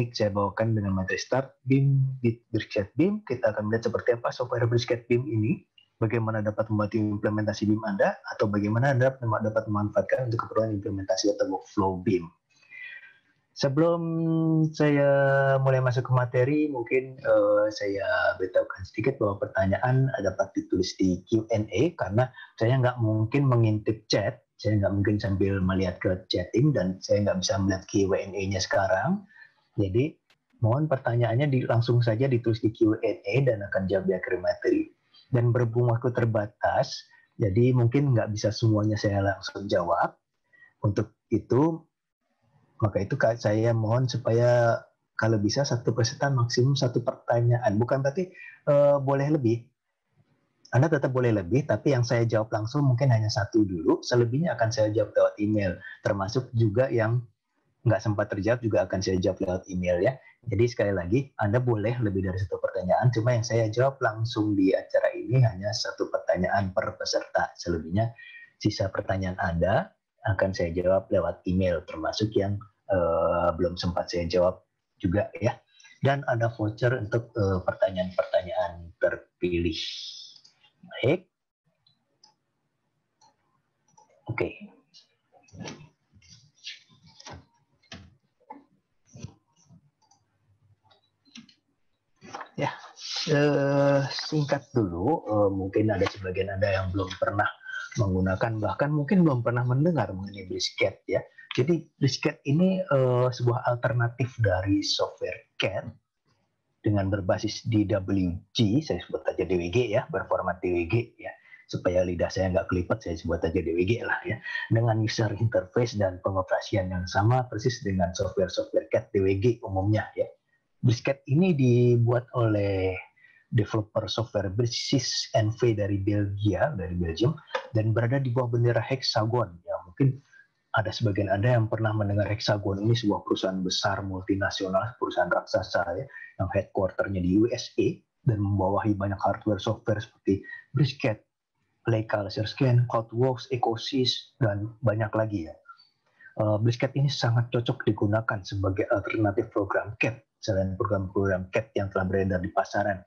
ini saya bawakan dengan materi start BIM, Brisket BIM. Kita akan melihat seperti apa software Brisket BIM ini, bagaimana dapat membantu implementasi BIM Anda, atau bagaimana Anda dapat memanfaatkan untuk keperluan implementasi atau workflow BIM. Sebelum saya mulai masuk ke materi, mungkin saya beritahukan sedikit bahwa pertanyaan dapat ditulis di Q&A, karena saya nggak mungkin mengintip chat, saya nggak mungkin sambil melihat ke chatting, dan saya nggak bisa melihat Q&A-nya sekarang. Jadi mohon pertanyaannya langsung saja ditulis di Q&A dan akan jawab di akhir materi. Dan berhubung waktu terbatas, jadi mungkin nggak bisa semuanya saya langsung jawab. Untuk itu, maka itu saya mohon supaya kalau bisa satu peserta maksimum satu pertanyaan. Bukan berarti boleh lebih. Anda tetap boleh lebih, tapi yang saya jawab langsung mungkin hanya satu dulu. Selebihnya akan saya jawab lewat email. Termasuk juga yang nggak sempat terjawab juga akan saya jawab lewat email ya. Jadi sekali lagi, Anda boleh lebih dari satu pertanyaan. Cuma yang saya jawab langsung di acara ini hanya satu pertanyaan per peserta. Selebihnya, sisa pertanyaan Anda akan saya jawab lewat email, termasuk yang belum sempat saya jawab juga ya. Dan ada voucher untuk pertanyaan-pertanyaan terpilih. Baik. Oke. Ya, singkat dulu, mungkin ada sebagian Anda yang belum pernah menggunakan, bahkan mungkin belum pernah mendengar mengenai Brisket ya. Jadi Brisket ini sebuah alternatif dari software CAD dengan berbasis DWG, saya sebut aja DWG ya, berformat DWG ya, supaya lidah saya nggak kelipet, saya sebut aja DWG lah ya, dengan user interface dan pengoperasian yang sama persis dengan software-software CAD DWG umumnya ya. Brisket ini dibuat oleh developer software British NV dari Belgium, dan berada di bawah bendera Hexagon. Ya, mungkin ada sebagian Anda yang pernah mendengar Hexagon ini, sebuah perusahaan besar multinasional, perusahaan raksasa ya, yang headquarternya di USA dan membawahi banyak hardware software seperti Brisket, Leica Laser Scan, CloudWorks, EcoSys, dan banyak lagi ya. Brisket ini sangat cocok digunakan sebagai alternatif program CAD selain program-program CAD yang telah beredar di pasaran.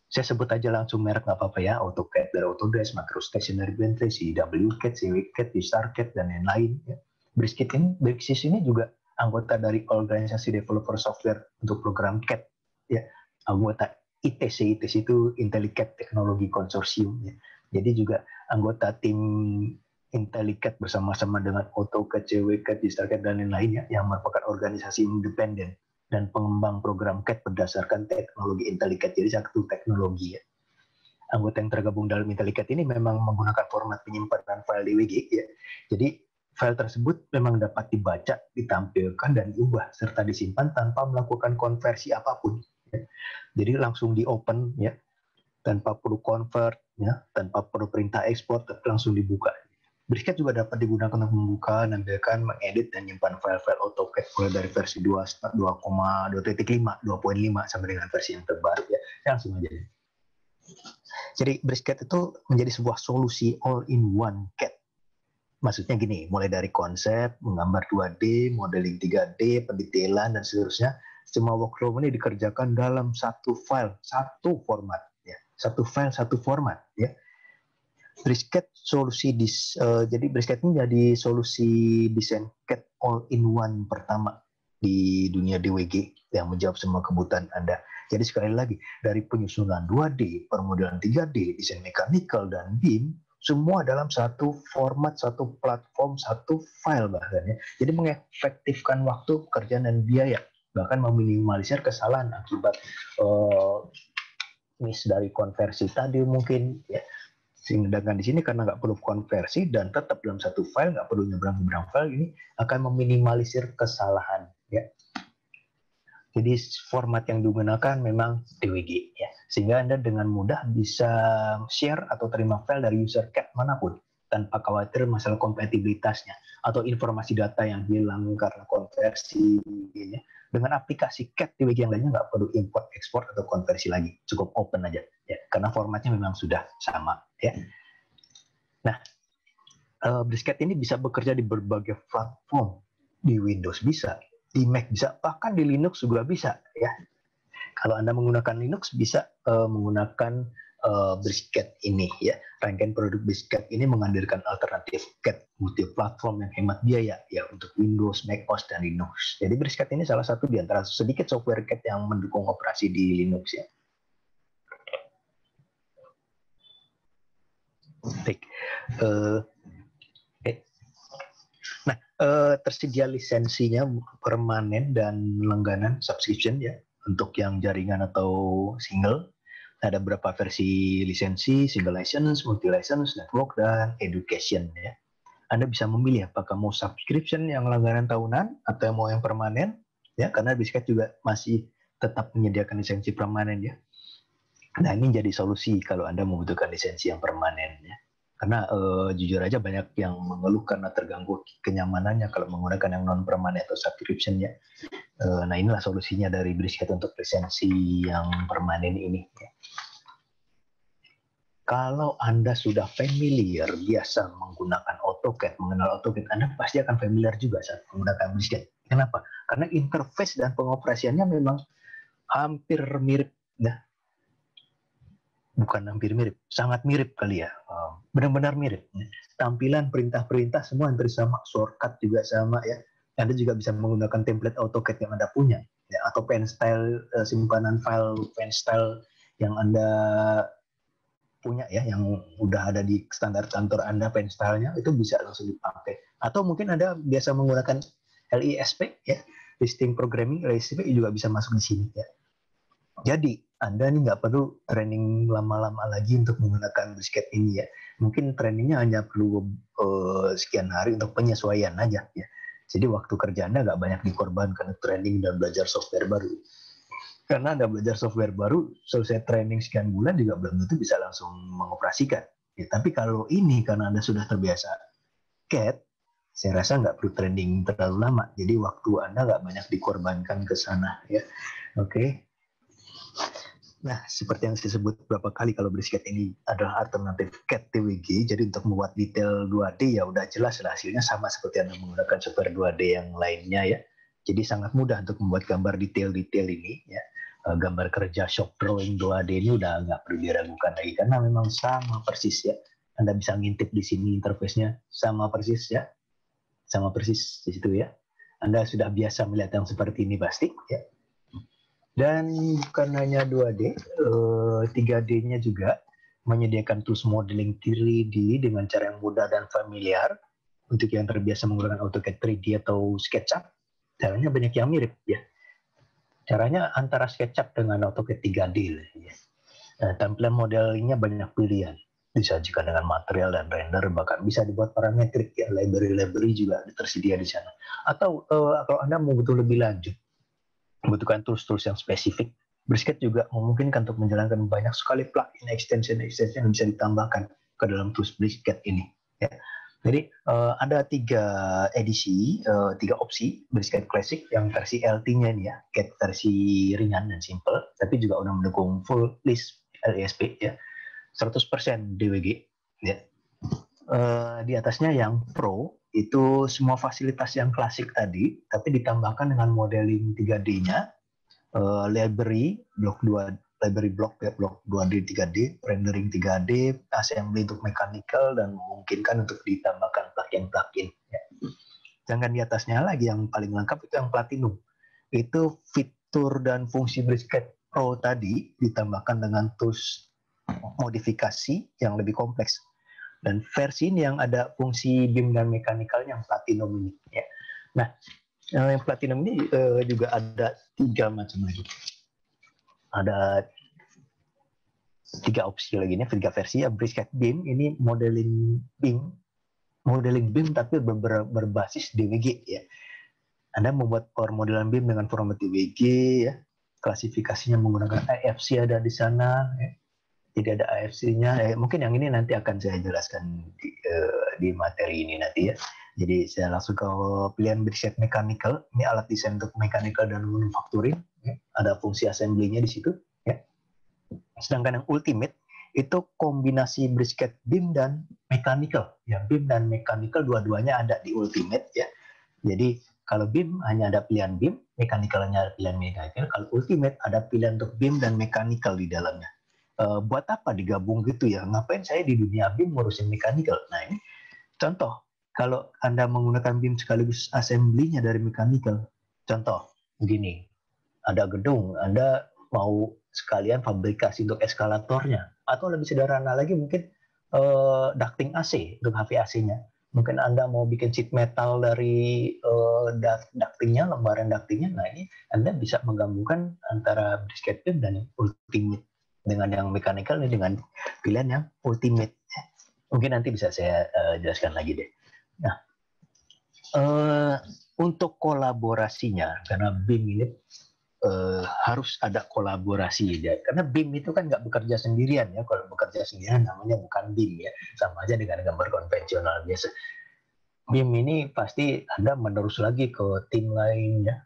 Saya sebut aja langsung merek nggak apa-apa ya, AutoCAD dari Autodesk, Macro Stationery Bentley, CWCAD, CWCAD, VistarCAD, dan lain-lain. Ya. Brisket ini juga anggota dari organisasi developer software untuk program CAD, ya, anggota ITC itu IntelliCAD Technology Consortium. Ya. Jadi juga anggota tim IntelliCAD bersama-sama dengan AutoCAD, CWCAD, VistarCAD, dan lain-lainnya yang merupakan organisasi independen dan pengembang program CAD berdasarkan teknologi IntelliCAD. Jadi satu teknologi ya. Anggota yang tergabung dalam IntelliCAD ini memang menggunakan format penyimpanan file DWG ya. Jadi file tersebut memang dapat dibaca, ditampilkan, dan diubah serta disimpan tanpa melakukan konversi apapun. Ya. Jadi langsung di open ya, tanpa perlu convert ya, tanpa perlu perintah ekspor, langsung dibuka. Brisket juga dapat digunakan untuk membuka, menampilkan, mengedit, dan menyimpan file-file AutoCAD mulai dari versi 2.5, 2.5 sampai dengan versi yang terbaru ya. Langsung aja. Jadi Brisket itu menjadi sebuah solusi all-in-one CAD. Maksudnya gini, mulai dari konsep, menggambar 2D, modeling 3D, pendetailan, dan seterusnya, semua workflow ini dikerjakan dalam satu file, satu format ya. Satu file, satu format ya. Brisket jadi Brisket ini jadi solusi desain CAD all-in-one pertama di dunia DWG yang menjawab semua kebutuhan Anda. Jadi sekali lagi, dari penyusunan 2D, permodelan 3D, desain mekanikal, dan BIM, semua dalam satu format, satu platform, satu file bahkan ya. Jadi mengefektifkan waktu, pekerjaan, dan biaya, bahkan meminimalisir kesalahan akibat miss dari konversi tadi mungkin ya. Sedangkan di sini karena nggak perlu konversi dan tetap dalam satu file, nggak perlu nyebrang-nyebrang file, ini akan meminimalisir kesalahan ya. Jadi format yang digunakan memang DWG ya, sehingga Anda dengan mudah bisa share atau terima file dari user CAD manapun tanpa khawatir masalah kompatibilitasnya atau informasi data yang hilang karena konversi ya. Dengan aplikasi CAD DWG yang lainnya nggak perlu import, ekspor, atau konversi lagi, cukup open aja ya, karena formatnya memang sudah sama ya. Nah, Brisket ini bisa bekerja di berbagai platform, di Windows bisa, di Mac bisa, bahkan di Linux juga bisa ya. Kalau Anda menggunakan Linux bisa menggunakan Brisket ini ya. Rangkaian produk Brisket ini menghadirkan alternatif CAD multi-platform yang hemat biaya ya untuk Windows, Mac OS, dan Linux. Jadi Brisket ini salah satu di antara sedikit software CAD yang mendukung operasi di Linux ya. Baik. Nah, tersedia lisensinya permanen dan langganan subscription ya untuk yang jaringan atau single. Ada beberapa versi lisensi, single license, multi license, network, dan education ya. Anda bisa memilih apakah mau subscription yang langganan tahunan atau mau yang permanen ya, karena Biscat juga masih tetap menyediakan lisensi permanen ya. Nah, ini jadi solusi kalau Anda membutuhkan lisensi yang permanen ya. Karena jujur aja banyak yang mengeluh karena terganggu kenyamanannya kalau menggunakan yang non permanen atau subscription ya. Nah, inilah solusinya dari Brisket untuk lisensi yang permanen ini ya. Kalau Anda sudah familiar biasa menggunakan AutoCAD, mengenal AutoCAD, Anda pasti akan familiar juga saat menggunakan Brisket. Kenapa? Karena interface dan pengoperasiannya memang hampir mirip ya. Bukan hampir mirip, sangat mirip kali ya. Benar-benar mirip. Tampilan perintah-perintah semua hampir sama, shortcut juga sama ya. Anda juga bisa menggunakan template AutoCAD yang Anda punya ya, atau pen style, simpanan file pen style yang Anda punya ya, yang udah ada di standar kantor Anda, pen style-nya itu bisa langsung dipakai. Atau mungkin Anda biasa menggunakan LISP ya, listing programming, LISP juga bisa masuk di sini ya. Jadi Anda nih nggak perlu training lama-lama lagi untuk menggunakan Brisket ini ya. Mungkin trainingnya hanya perlu sekian hari untuk penyesuaian aja ya. Jadi waktu kerja Anda nggak banyak dikorbankan training dan belajar software baru. Karena Anda belajar software baru, selesai training sekian bulan juga belum tentu bisa langsung mengoperasikan. Ya, tapi kalau ini karena Anda sudah terbiasa CAD, saya rasa nggak perlu training terlalu lama. Jadi waktu Anda nggak banyak dikorbankan ke sana ya. Oke. Nah, seperti yang saya sebut beberapa kali, kalau Brisket ini adalah alternatif CAD TWG, jadi untuk membuat detail 2D ya udah jelas hasilnya sama seperti Anda menggunakan software 2D yang lainnya ya. Jadi sangat mudah untuk membuat gambar detail-detail ini ya. Gambar kerja shop drawing 2D ini udah nggak perlu diragukan lagi karena memang sama persis ya. Anda bisa ngintip di sini interface-nya sama persis ya. Sama persis di situ ya. Anda sudah biasa melihat yang seperti ini pasti ya. Dan bukan hanya 2D, 3D-nya juga menyediakan tools modeling 3D dengan cara yang mudah dan familiar. Untuk yang terbiasa menggunakan AutoCAD 3D atau SketchUp, caranya banyak yang mirip ya. Caranya antara SketchUp dengan AutoCAD 3D ya. Tampilan modelingnya banyak pilihan. Disajikan dengan material dan render, bahkan bisa dibuat parametrik ya. Library juga tersedia di sana. Atau kalau Anda mau betul lebih lanjut, membutuhkan tools-tools yang spesifik, Brisket juga memungkinkan untuk menjalankan banyak sekali plugin extension yang bisa ditambahkan ke dalam tools Brisket ini. Ya. Jadi ada 3 edisi, 3 opsi Brisket Classic yang versi LT-nya ini ya, CAD versi ringan dan simple, tapi juga udah mendukung full list LISP ya, 100% DWG. Ya. Di atasnya yang Pro itu semua fasilitas yang klasik tadi, tapi ditambahkan dengan modeling 3D-nya, library blok 2, library block ya, blok 2D 3D, rendering 3D, assembly untuk mechanical, dan memungkinkan untuk ditambahkan plugin-plugin. Ya. Sedangkan di atasnya lagi yang paling lengkap itu yang Platinum. Itu fitur dan fungsi Brisket Pro tadi ditambahkan dengan tools modifikasi yang lebih kompleks. Dan versi ini yang ada fungsi BIM dan mechanical yang Platinum ini ya. Nah, yang Platinum ini juga ada 3 macam lagi. Ada 3 opsi lagi nih, 3 versi ya. Brisket BIM ini modeling BIM tapi berbasis DWG ya. Anda membuat power modelan BIM dengan format DWG ya. Klasifikasinya menggunakan AFC ada di sana ya. Jadi ada AFC-nya, mungkin yang ini nanti akan saya jelaskan di materi ini nanti ya. Jadi saya langsung ke pilihan Brisket Mechanical, ini alat desain untuk mechanical dan manufacturing, ya. Ada fungsi assembly-nya di situ. Ya. Sedangkan yang Ultimate, itu kombinasi Brisket BIM dan mechanical. Ya, BIM dan mechanical dua-duanya ada di Ultimate ya. Jadi Kalau BIM hanya ada pilihan BIM, mechanical-nya ada pilihan mechanical. Kalau Ultimate ada pilihan untuk BIM dan mechanical di dalamnya. Buat apa digabung gitu ya? Ngapain saya di dunia BIM ngurusin mechanical? Nah ini contoh, kalau Anda menggunakan BIM sekaligus assembly-nya dari mechanical. Contoh, begini, ada gedung, Anda mau sekalian fabrikasi untuk eskalatornya. Atau lebih sederhana lagi mungkin ducting AC untuk HVAC-nya. Mungkin Anda mau bikin sheet metal dari ductingnya, lembaran ductingnya. Nah ini Anda bisa menggabungkan antara brisket BIM dan ultimate dengan yang mechanical ini dengan pilihan yang ultimate. Mungkin nanti bisa saya jelaskan lagi deh. Nah, untuk kolaborasinya, karena BIM ini harus ada kolaborasi ya. Karena BIM itu kan nggak bekerja sendirian ya. Kalau bekerja sendirian namanya bukan BIM ya. Sama aja dengan gambar konvensional biasa. BIM ini pasti Anda menerus lagi ke tim lain ya.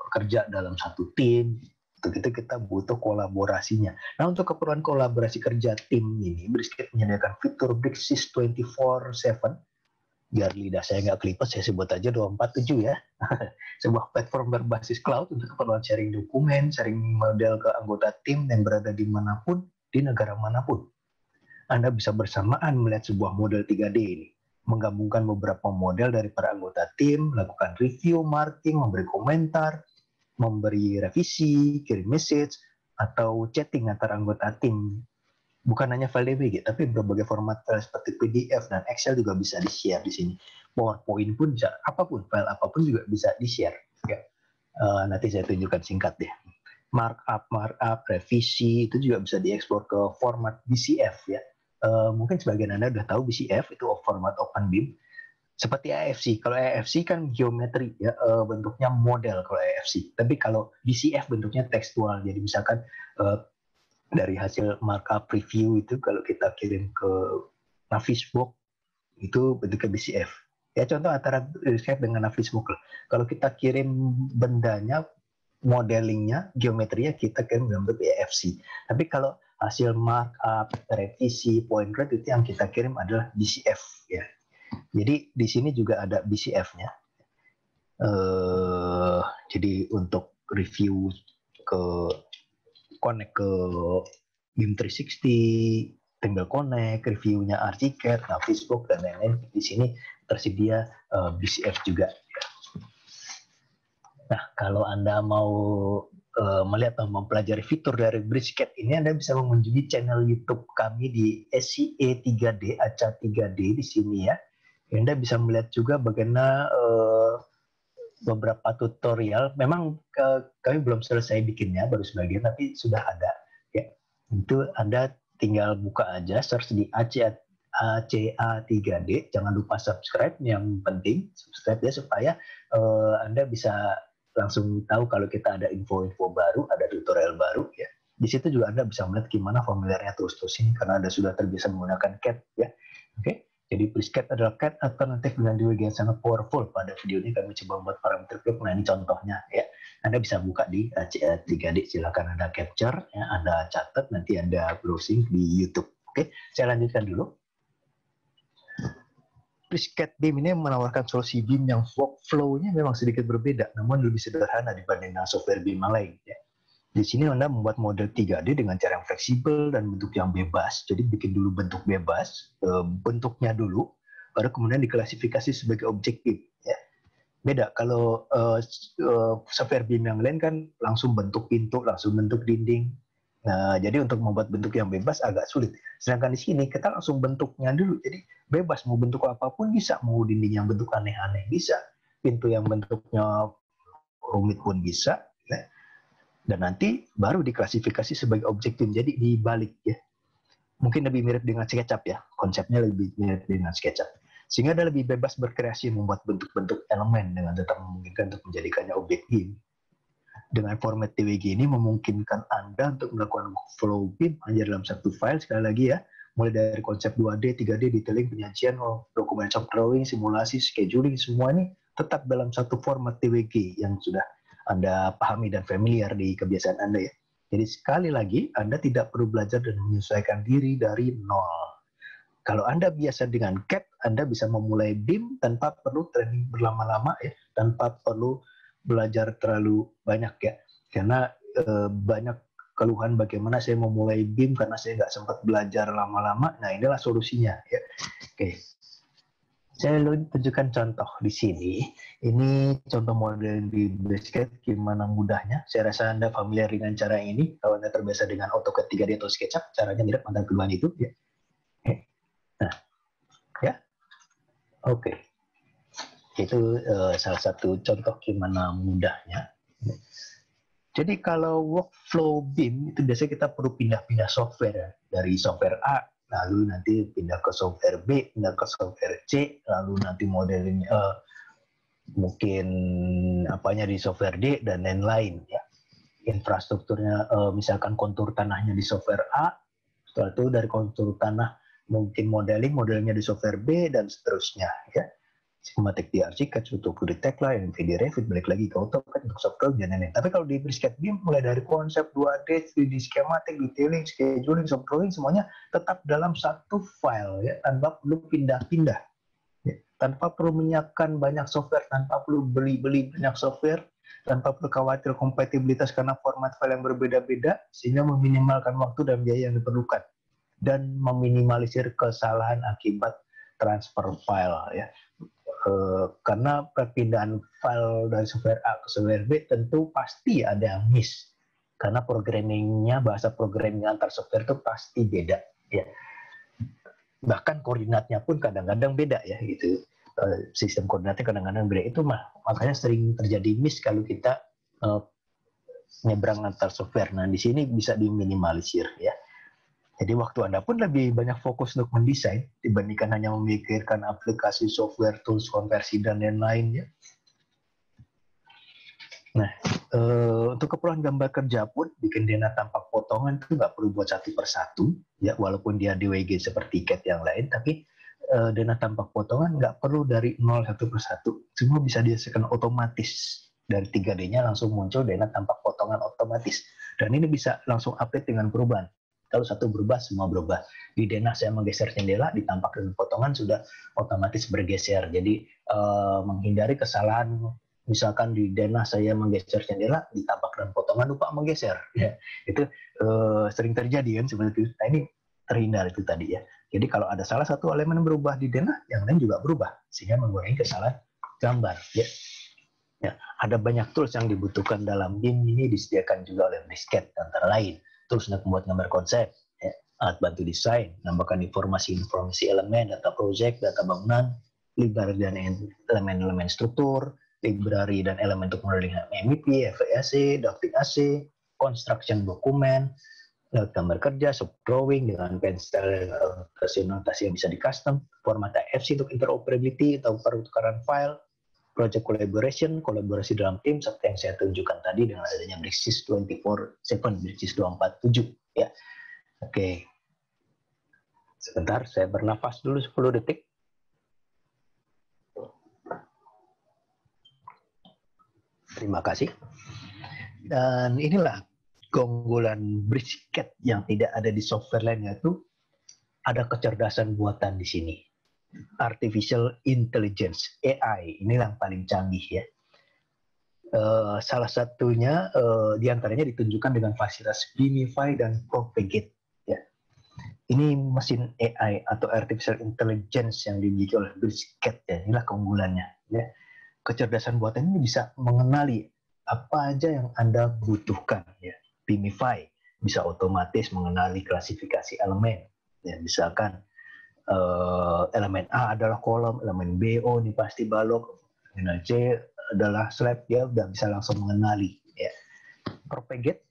Kerja dalam satu tim. Untuk itu kita butuh kolaborasinya. Nah untuk keperluan kolaborasi kerja tim ini, Brisket menyediakan fitur BRICSys 24/7. Biar lidah saya nggak kelipet, saya sebut aja 247 ya. Sebuah platform berbasis cloud untuk keperluan sharing dokumen, sharing model ke anggota tim yang berada di manapun, di negara manapun. Anda bisa bersamaan melihat sebuah model 3D ini, menggabungkan beberapa model dari para anggota tim, melakukan review, marking, memberi komentar, memberi revisi, kirim message, atau chatting antar anggota tim. Bukan hanya file DBG, tapi berbagai format file seperti PDF dan Excel juga bisa di-share di sini. PowerPoint pun bisa, apapun, file apapun juga bisa di-share. Ya. Nanti saya tunjukkan singkat deh. Markup, revisi, itu juga bisa dieksplor ke format BCF ya. Mungkin sebagian Anda sudah tahu BCF itu format Open BIM. Seperti AFC, kalau AFC kan geometri ya, bentuknya model kalau AFC. Tapi kalau BCF bentuknya tekstual, jadi misalkan dari hasil markup review itu kalau kita kirim ke Navisworks itu bentuknya BCF. Ya contoh antara Brisket dengan Navisworks. Kalau kita kirim bendanya, modelingnya, geometrinya kita kirim dalam bentuk AFC. Tapi kalau hasil markup, revisi, point rate itu yang kita kirim adalah BCF ya. Jadi di sini juga ada BCF-nya. Jadi untuk review ke connect ke BIM 360, tinggal connect, reviewnya Archicad, Navisworks dan lain-lain. Di sini tersedia BCF juga. Nah, kalau Anda mau melihat atau mempelajari fitur dari Brisket ini, Anda bisa mengunjungi channel YouTube kami di SCE 3D, ACA 3D di sini ya. Anda bisa melihat juga bagaimana beberapa tutorial. Memang kami belum selesai bikinnya, baru sebagian, tapi sudah ada. Ya, itu Anda tinggal buka aja, search di ACA 3D. Jangan lupa subscribe, yang penting subscribe ya supaya Anda bisa langsung tahu kalau kita ada info-info baru, ada tutorial baru ya. Di situ juga Anda bisa melihat gimana familiarnya terus-terus ini karena Anda sudah terbiasa menggunakan CAD ya. Oke. Jadi Brisket adalah CAD alternatif dengan DWG yang sangat powerful. Pada video ini kami coba membuat parameter klip. Nah ini contohnya ya. Anda bisa buka di 3D. Silakan Anda capture, ya, Anda catat, nanti Anda browsing di YouTube. Oke, saya lanjutkan dulu. Brisket BIM ini menawarkan solusi BIM yang workflow-nya memang sedikit berbeda, namun lebih sederhana dibandingkan software BIM yang lain. Ya. Di sini Anda membuat model 3D dengan cara yang fleksibel dan bentuk yang bebas. Jadi bikin dulu bentuk bebas, bentuknya dulu, baru kemudian diklasifikasi sebagai objek BIM. Ya. Beda kalau software BIM yang lain kan langsung bentuk pintu, langsung bentuk dinding. Nah, jadi untuk membuat bentuk yang bebas agak sulit. Sedangkan di sini kita langsung bentuknya dulu. Jadi bebas mau bentuk apapun bisa, mau dinding yang bentuk aneh-aneh bisa, pintu yang bentuknya rumit pun bisa. Ya. Dan nanti baru diklasifikasi sebagai objek BIM. Jadi dibalik ya. Mungkin lebih mirip dengan SketchUp ya. Konsepnya lebih mirip dengan SketchUp. Sehingga Anda lebih bebas berkreasi membuat bentuk-bentuk elemen dengan tetap memungkinkan untuk menjadikannya objek BIM. Dengan format TWG ini memungkinkan Anda untuk melakukan flow BIM hanya dalam satu file, sekali lagi ya. Mulai dari konsep 2D, 3D, detailing, penyajian, dokumen shop drawing, simulasi, scheduling, semua ini tetap dalam satu format TWG yang sudah Anda pahami dan familiar di kebiasaan Anda ya. Jadi sekali lagi, Anda tidak perlu belajar dan menyesuaikan diri dari nol. Kalau Anda biasa dengan CAD, Anda bisa memulai BIM tanpa perlu training berlama-lama ya. tanpa perlu belajar terlalu banyak ya. Karena banyak keluhan bagaimana saya memulai BIM karena saya nggak sempat belajar lama-lama. Nah, inilah solusinya ya. Oke. Saya tunjukkan contoh di sini. Ini contoh model di Basecamp gimana mudahnya. Saya rasa Anda familiar dengan cara ini. Kalau Anda terbiasa dengan AutoCAD 3D atau SketchUp, caranya mirip antara keduanya itu. Ya. Nah, ya, oke. Itu salah satu contoh gimana mudahnya. Jadi kalau workflow BIM itu biasanya kita perlu pindah-pindah software ya. Dari software A, lalu nanti pindah ke software B, pindah ke software C, lalu nanti modeling mungkin apanya di software D dan lain-lain ya. Infrastrukturnya misalkan kontur tanahnya di software A, setelah itu dari kontur tanah mungkin modelingnya di software B dan seterusnya ya. Schematic di Archicad, untuk di Tekla, NVIDIA Revit, balik lagi ke AutoCAD untuk software dan lain-lain. Tapi kalau di Basecamp BIM mulai dari konsep 2D, 3D schematic, detailing, scheduling, soft drawing semuanya tetap dalam satu file ya, tanpa perlu pindah-pindah. Ya, tanpa perlu menyiapkan banyak software, tanpa perlu beli banyak software, tanpa perlu khawatir kompatibilitas karena format file yang berbeda-beda, sehingga meminimalkan waktu dan biaya yang diperlukan dan meminimalisir kesalahan akibat transfer file ya. Karena perpindahan file dari software A ke software B tentu pasti ada yang miss karena programmingnya, bahasa programming antar software itu pasti beda ya. Bahkan koordinatnya pun kadang-kadang beda ya gitu. Sistem koordinatnya kadang-kadang beda, itu makanya sering terjadi miss kalau kita nyebrang antar software. Nah, di sini bisa diminimalisir ya. Jadi waktu Anda pun lebih banyak fokus untuk mendesain dibandingkan hanya memikirkan aplikasi software, tools, konversi, dan lain-lain ya. Nah, untuk keperluan gambar kerja pun, bikin dena tampak potongan itu nggak perlu buat satu persatu, ya, walaupun dia DWG seperti CAD yang lain, tapi dena tampak potongan nggak perlu dari 0 satu persatu. Semua bisa dihasilkan otomatis. Dari 3D-nya langsung muncul dena tampak potongan otomatis. Dan ini bisa langsung update dengan perubahan. Kalau satu berubah, semua berubah. Di dena saya menggeser jendela, ditampak dengan potongan sudah otomatis bergeser. Jadi menghindari kesalahan, misalkan di dena saya menggeser jendela, ditampak dengan potongan lupa menggeser. Ya, itu sering terjadi kan seperti itu. Nah, ini terhindar itu tadi ya. Jadi kalau ada salah satu elemen berubah di dena, yang lain juga berubah, sehingga mengurangi kesalahan gambar. Ya. Ya, ada banyak tools yang dibutuhkan dalam BIM, ini disediakan juga oleh Basecamp antara lain. Tools untuk membuat gambar konsep, ya, alat bantu desain, menambahkan informasi elemen, data project, data bangunan, library dan elemen-elemen struktur, library dan elemen untuk modeling MEP, FAC, Docking AC, construction dokumen, gambar kerja, soft drawing dengan pensel, notasi yang bisa di custom, format AFC untuk interoperability atau pertukaran file, project collaboration, kolaborasi dalam tim seperti yang saya tunjukkan tadi dengan adanya Brixis 24/7, Brixis 247 ya. Oke. Sebentar, saya bernafas dulu 10 detik. Terima kasih. Dan inilah keunggulan Basecamp yang tidak ada di software lainnya, itu ada kecerdasan buatan di sini. Artificial Intelligence, AI, ini yang paling canggih ya. Salah satunya diantaranya ditunjukkan dengan fasilitas Beamify dan Propagate. Ya. Ini mesin AI atau Artificial Intelligence yang dimiliki oleh Basecamp ya. Inilah keunggulannya. Ya. Kecerdasan buatan ini bisa mengenali apa aja yang Anda butuhkan. Ya. Beamify bisa otomatis mengenali klasifikasi elemen. Ya, misalkan elemen A adalah kolom, elemen B, oh ini pasti balok, elemen C adalah slab, dia udah bisa langsung mengenali. Ya. Propagate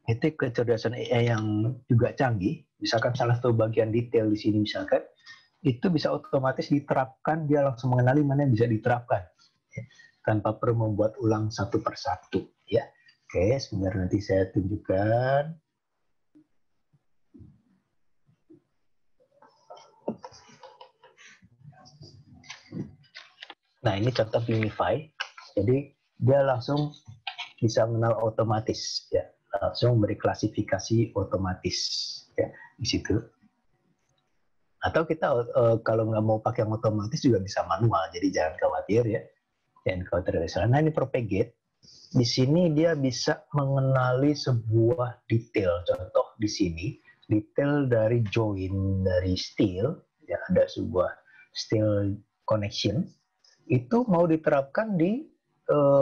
itu kecerdasan AI yang juga canggih. Misalkan salah satu bagian detail di sini misalkan, itu bisa otomatis diterapkan, dia langsung mengenali mana yang bisa diterapkan, ya, tanpa perlu membuat ulang satu persatu. Ya. Oke, sebentar nanti saya tunjukkan. Nah, ini contoh Beamify. Jadi dia langsung bisa mengenal otomatis, ya, langsung beri klasifikasi otomatis, ya, di situ. Atau kita kalau nggak mau pakai yang otomatis juga bisa manual, jadi jangan khawatir ya. encounter resource. Nah, ini propagate. Di sini dia bisa mengenali sebuah detail. Contoh di sini, detail dari join dari steel, ya ada sebuah steel connection, itu mau diterapkan di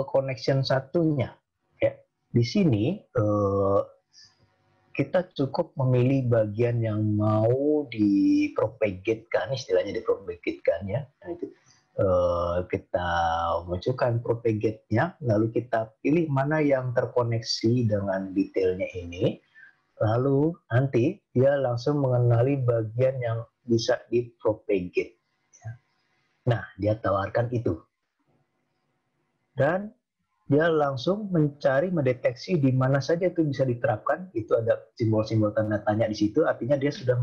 connection satunya. Ya. Di sini kita cukup memilih bagian yang mau dipropagate-kan, istilahnya dipropagate-kan ya. Nah, itu kita munculkan propagate-nya, lalu kita pilih mana yang terkoneksi dengan detailnya ini, lalu nanti dia langsung mengenali bagian yang bisa dipropagate. Nah, dia tawarkan itu. Dan dia langsung mencari, mendeteksi di mana saja itu bisa diterapkan. Itu ada simbol-simbol tanda tanya di situ, artinya dia sudah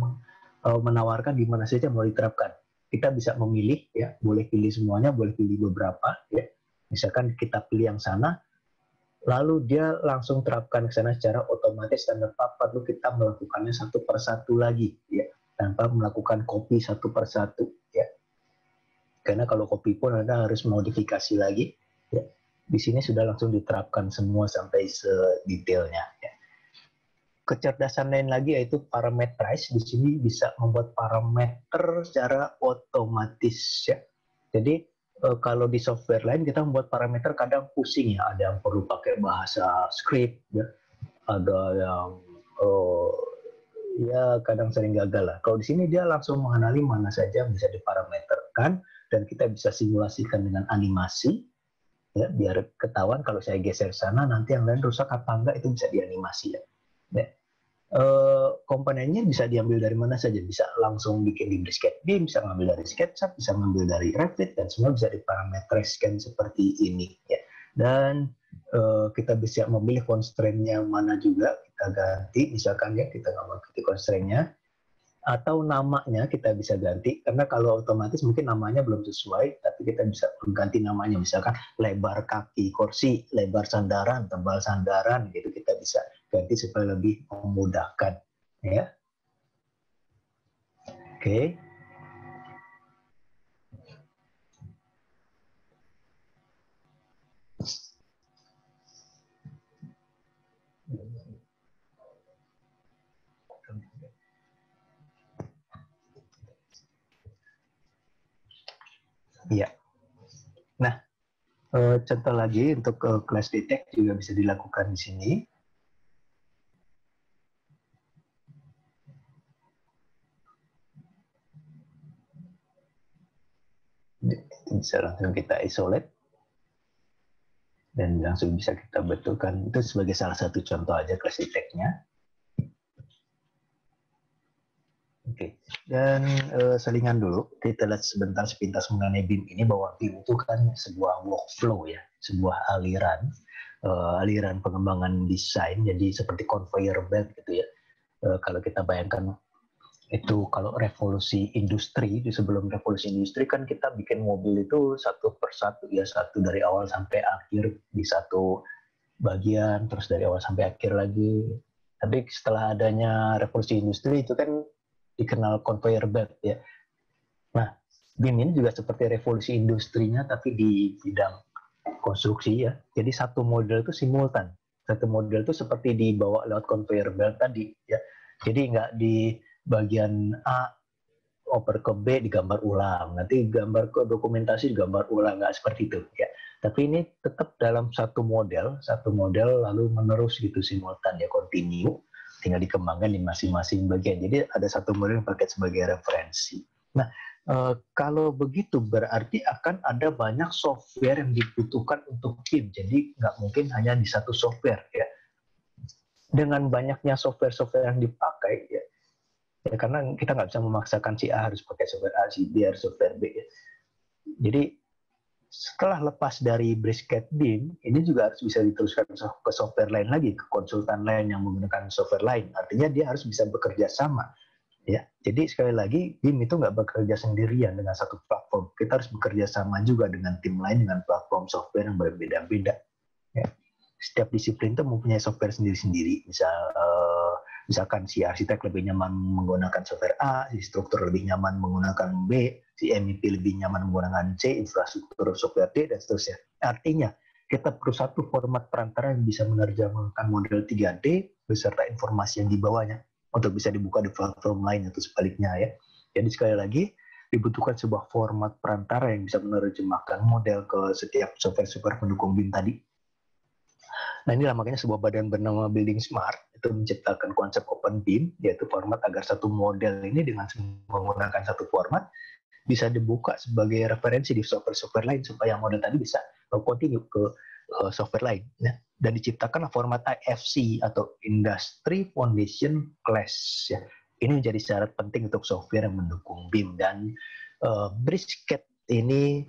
menawarkan di mana saja mau diterapkan. Kita bisa memilih, ya, boleh pilih semuanya, boleh pilih beberapa. Ya. Misalkan kita pilih yang sana, lalu dia langsung terapkan ke sana secara otomatis tanpa perlu kita melakukannya satu persatu lagi, ya, tanpa melakukan copy satu persatu. Ya. Karena kalau copy pun Anda harus modifikasi lagi. Ya. Di sini sudah langsung diterapkan semua sampai sedetailnya. Ya. Kecerdasan lain lagi yaitu parameterize. Di sini bisa membuat parameter secara otomatis. Ya. Jadi kalau di software lain kita membuat parameter kadang pusing ya. Ada yang perlu pakai bahasa script, ya. Ada yang ya kadang sering gagal lah. Kalau di sini dia langsung mengenali mana saja bisa diparameterkan dan kita bisa simulasikan dengan animasi. Ya, biar ketahuan kalau saya geser sana nanti yang lain rusak apa enggak itu bisa dianimasi ya. Nah, komponennya bisa diambil dari mana saja, bisa langsung bikin di Brisket Beam, bisa ngambil dari SketchUp, bisa ngambil dari Revit dan semua bisa diparametriskan seperti ini ya. Dan kita bisa memilih constraint-nya mana juga kita ganti, misalkan ya kita nggak mau ganti constraint-nya, atau namanya kita bisa ganti, karena kalau otomatis mungkin namanya belum sesuai, tapi kita bisa ganti namanya, misalkan lebar kaki kursi, lebar sandaran, tebal sandaran, gitu kita bisa ganti supaya lebih memudahkan, ya. Oke. Iya. Nah, contoh lagi untuk class detect juga bisa dilakukan di sini. Bisa langsung kita isolate dan langsung bisa kita betulkan. Itu sebagai salah satu contoh aja class detect-nya. Oke, dan selingan dulu, kita lihat sebentar sepintas mengenai BIM ini, bahwa BIM itu kan sebuah workflow ya, sebuah aliran pengembangan desain, jadi seperti conveyor belt gitu ya. Kalau kita bayangkan itu kalau revolusi industri, di sebelum revolusi industri kan kita bikin mobil itu satu persatu ya, satu dari awal sampai akhir di satu bagian, terus dari awal sampai akhir lagi. Tapi setelah adanya revolusi industri itu kan dikenal conveyor belt ya. Nah, BIM ini juga seperti revolusi industrinya tapi di bidang konstruksi ya. Jadi satu model itu simultan. Satu model itu seperti dibawa lewat conveyor belt tadi ya. Jadi nggak di bagian A oper ke B digambar ulang, nanti gambar ke dokumentasi digambar ulang, nggak seperti itu ya. Tapi ini tetap dalam satu model lalu menerus gitu simultan ya, continue, tinggal dikembangkan di masing-masing bagian. Jadi ada satu model yang pakai sebagai referensi. Nah, kalau begitu berarti akan ada banyak software yang dibutuhkan untuk BIM. Jadi nggak mungkin hanya di satu software ya. Dengan banyaknya software-software yang dipakai ya, ya karena kita nggak bisa memaksakan si A harus pakai software A, si B harus software B ya. Jadi setelah lepas dari Brisket BIM, ini juga harus bisa diteruskan ke software lain lagi, ke konsultan lain yang menggunakan software lain. Artinya dia harus bisa bekerja sama. Ya, jadi sekali lagi BIM itu nggak bekerja sendirian dengan satu platform. Kita harus bekerja sama juga dengan tim lain dengan platform software yang berbeda-beda. Ya. setiap disiplin itu mempunyai software sendiri-sendiri. Misalkan si arsitek lebih nyaman menggunakan software A, si struktur lebih nyaman menggunakan B, si MEP lebih nyaman menggunakan C, infrastruktur software D, dan seterusnya. Artinya, kita perlu satu format perantara yang bisa menerjemahkan model 3D beserta informasi yang dibawanya untuk bisa dibuka di platform lain atau sebaliknya ya. Jadi sekali lagi, dibutuhkan sebuah format perantara yang bisa menerjemahkan model ke setiap software-software pendukung BIM tadi. Nah, inilah makanya sebuah badan bernama Building Smart itu menciptakan konsep Open BIM, yaitu format agar satu model ini dengan menggunakan satu format bisa dibuka sebagai referensi di software-software lain supaya model tadi bisa continue ke software lain. Ya. Dan diciptakan format IFC atau Industry Foundation Class. Ya. Ini menjadi syarat penting untuk software yang mendukung BIM. Dan Bridgecad ini,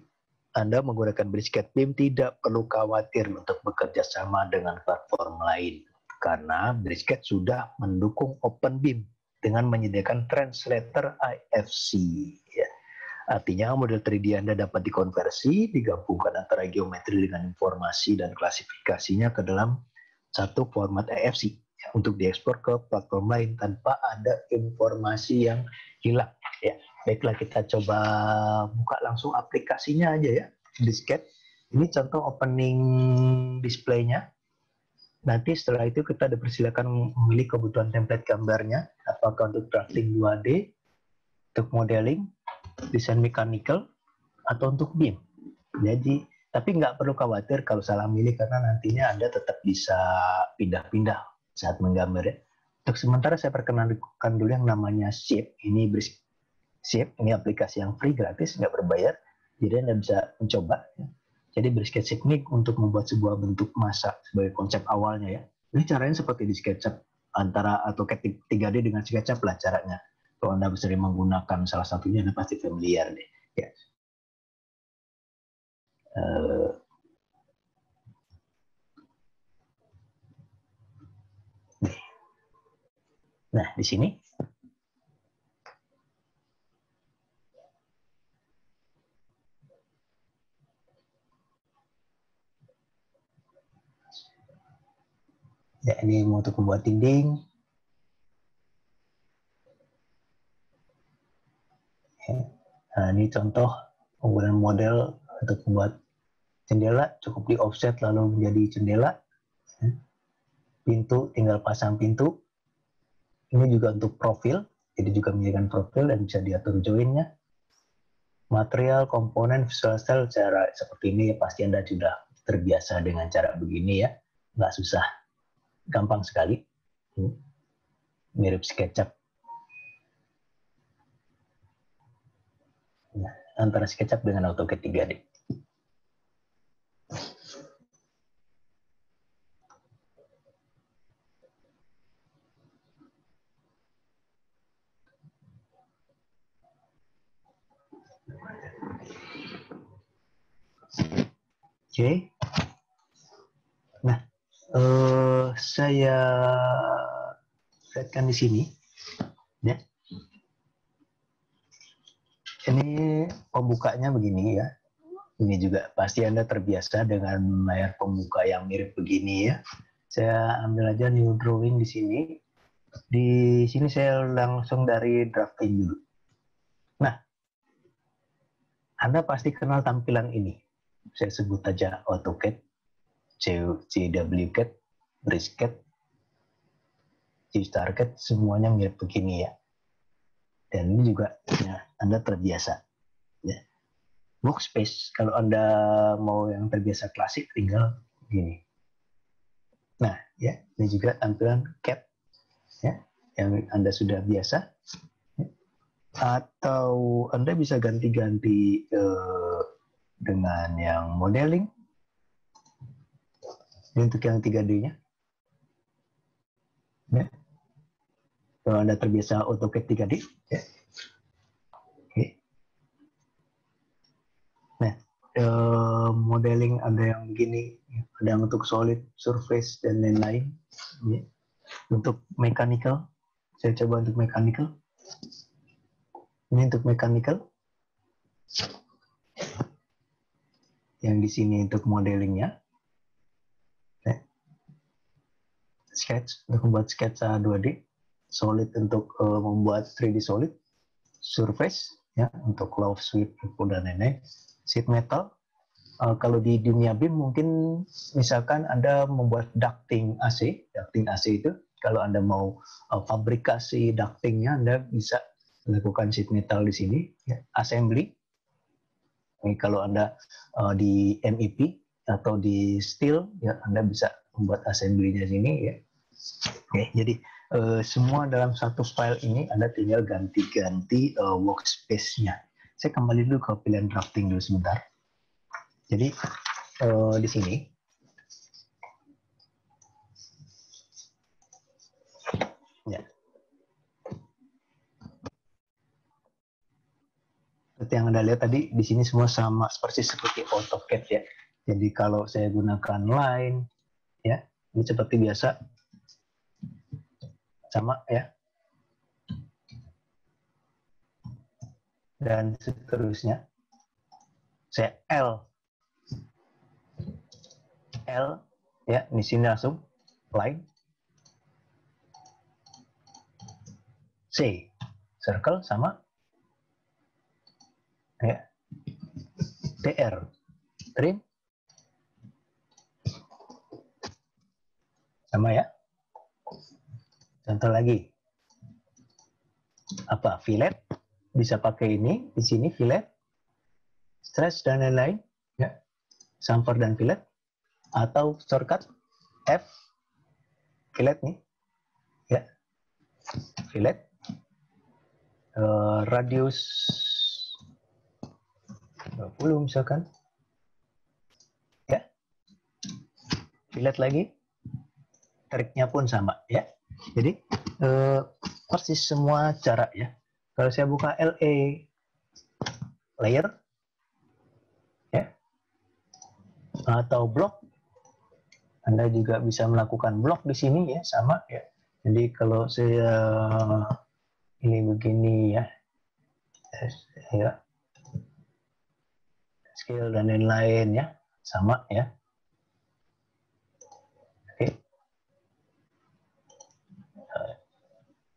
Anda menggunakan Bridgecad BIM tidak perlu khawatir untuk bekerja sama dengan platform lain. Karena Bridgecad sudah mendukung Open BIM dengan menyediakan translator IFC. Ya. Artinya model 3D Anda dapat dikonversi, digabungkan antara geometri dengan informasi dan klasifikasinya ke dalam satu format IFC untuk diekspor ke platform lain tanpa ada informasi yang hilang. Ya, baiklah kita coba buka langsung aplikasinya aja ya, Bridgecad. Ini contoh opening display-nya. Nanti setelah itu kita dipersilakan memilih kebutuhan template gambarnya, apakah untuk drafting 2D, untuk modeling, desain mechanical, atau untuk BIM. Jadi, tapi nggak perlu khawatir kalau salah milih karena nantinya Anda tetap bisa pindah-pindah saat menggambar ya. Untuk sementara saya perkenalkan dulu yang namanya Shape. Ini Shape, ini aplikasi yang free, gratis, nggak berbayar. Jadi Anda bisa mencoba. Ya. Jadi Bridgecad Shape ini untuk membuat sebuah bentuk massa sebagai konsep awalnya ya. Ini caranya seperti di SketchUp antara AutoCAD 3D dengan SketchUp lah caranya. Kalau Anda sering menggunakan salah satunya, Anda pasti familiar deh. Ya. Nah, di sini ya, ini untuk membuat dinding. Ya. Nah, ini contoh penggunaan model untuk membuat jendela, cukup di offset lalu menjadi jendela. Ya. Pintu, tinggal pasang pintu. Ini juga untuk profil, jadi juga menyediakan profil dan bisa diatur joinnya. Material, komponen, visual style, cara seperti ini pasti Anda sudah terbiasa dengan cara begini ya. Nggak susah, gampang sekali. Mirip SketchUp. Nah, antara SketchUp dengan AutoCAD 3D. Oke. Nah, saya lihatkan di sini. Ya. Ini pembukanya begini ya. Ini juga pasti Anda terbiasa dengan layar pembuka yang mirip begini ya. Saya ambil aja new drawing di sini. Di sini saya langsung dari drafting dulu. Nah, Anda pasti kenal tampilan ini. Saya sebut aja AutoCAD, CWCAD, Bridgecad, GStarCAD, semuanya mirip begini ya. Dan ini juga ya, Anda terbiasa. Ya. Workspace, kalau Anda mau yang terbiasa klasik, tinggal gini. Nah, ya, ini juga tampilan CAD, ya, yang Anda sudah biasa. Ya. Atau Anda bisa ganti-ganti dengan yang modeling. Ini untuk yang 3D-nya. Ya. Kalau Anda terbiasa AutoCAD 3D, ya. Oke. Nah, modeling ada yang begini, ada yang untuk solid, surface, dan lain-lain. Ya. Untuk mechanical, saya coba untuk mechanical. Ini untuk mechanical. Yang di sini untuk modelingnya. sketch untuk membuat sketsa 2D, solid untuk membuat 3D solid, surface ya untuk love sweep dan lain-lain, sheet metal. Kalau di dunia BIM mungkin misalkan Anda membuat ducting AC itu kalau Anda mau fabrikasi ductingnya Anda bisa lakukan sheet metal di sini, ya. Assembly. Ini kalau Anda di MEP atau di steel ya Anda bisa membuat assembly-nya sini ya. Oke, jadi semua dalam satu file ini Anda tinggal ganti-ganti workspace-nya. Saya kembali dulu ke pilihan drafting dulu sebentar. Jadi di sini ya. Seperti yang Anda lihat tadi di sini semua sama seperti AutoCAD ya. Jadi kalau saya gunakan line ya, ini seperti biasa sama ya. Dan seterusnya. Saya L ya, di sini langsung line. C circle sama ya. TR trim sama ya. Contoh lagi apa, fillet bisa pakai ini di sini, fillet, stretch dan lain-lain ya, chamfer dan fillet, atau shortcut F fillet nih ya, fillet radius 20 misalkan ya, fillet lagi, triknya pun sama ya. Jadi persis semua cara ya. Kalau saya buka LA layer ya, atau block, Anda juga bisa melakukan block di sini ya, sama ya. Jadi kalau saya ini begini ya, scale dan lain-lain ya, sama ya. Oke.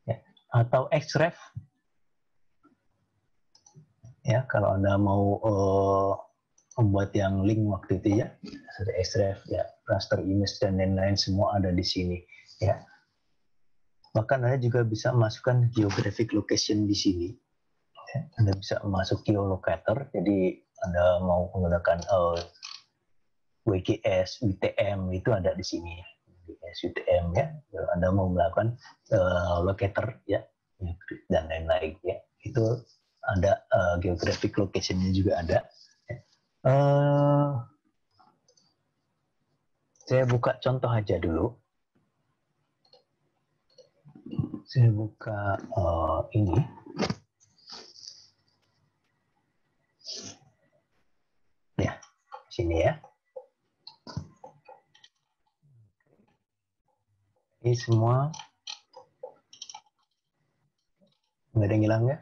Ya. Atau xref ya, kalau Anda mau membuat yang link waktu itu ya, ada xref ya, raster image dan lain-lain semua ada di sini ya. Bahkan Anda juga bisa masukkan geographic location di sini. Anda bisa masuk geolocator, jadi Anda mau menggunakan WGS, UTM itu ada di sini. WGS, UTM ya, Anda mau melakukan locator ya, dan lain-lain ya. Itu ada geographic location-nya juga ada. Saya buka contoh aja dulu. Saya buka ini. Ya, sini ya. Ini semua nggak ada yang hilang ya.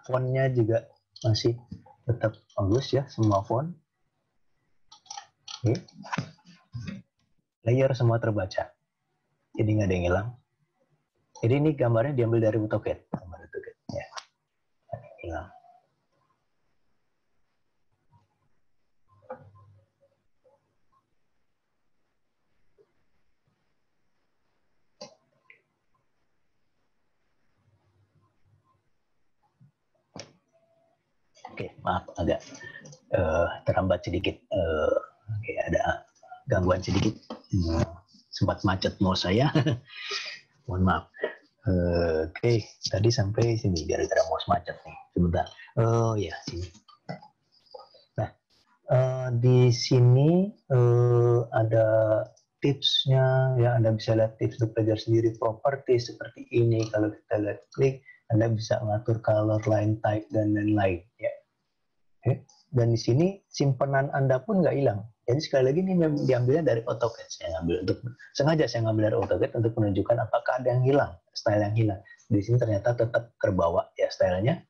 Fontnya juga masih tetap bagus ya, semua font. Oke. Layer semua terbaca, jadi nggak ada yang hilang. Jadi ini gambarnya diambil dari AutoCAD, gambar AutoCAD ya, nggak ada yang hilang. Oke, maaf agak terhambat sedikit. Oke, ada gangguan sedikit. Sempat macet mouse saya. Mohon maaf. Oke, tadi sampai sini gara-gara mouse macet nih. Sebentar. Oh ya, sini. Nah, di sini ada tipsnya ya. Anda bisa lihat tips untuk belajar sendiri properti seperti ini. Kalau kita lihat klik, Anda bisa mengatur color, line type dan lain-lain ya. Oke. Dan di sini simpanan Anda pun nggak hilang. Jadi sekali lagi ini diambilnya dari AutoCAD. Sengaja saya ngambil dari AutoCAD untuk menunjukkan apakah ada yang hilang, style yang hilang. Di sini ternyata tetap terbawa ya stylenya.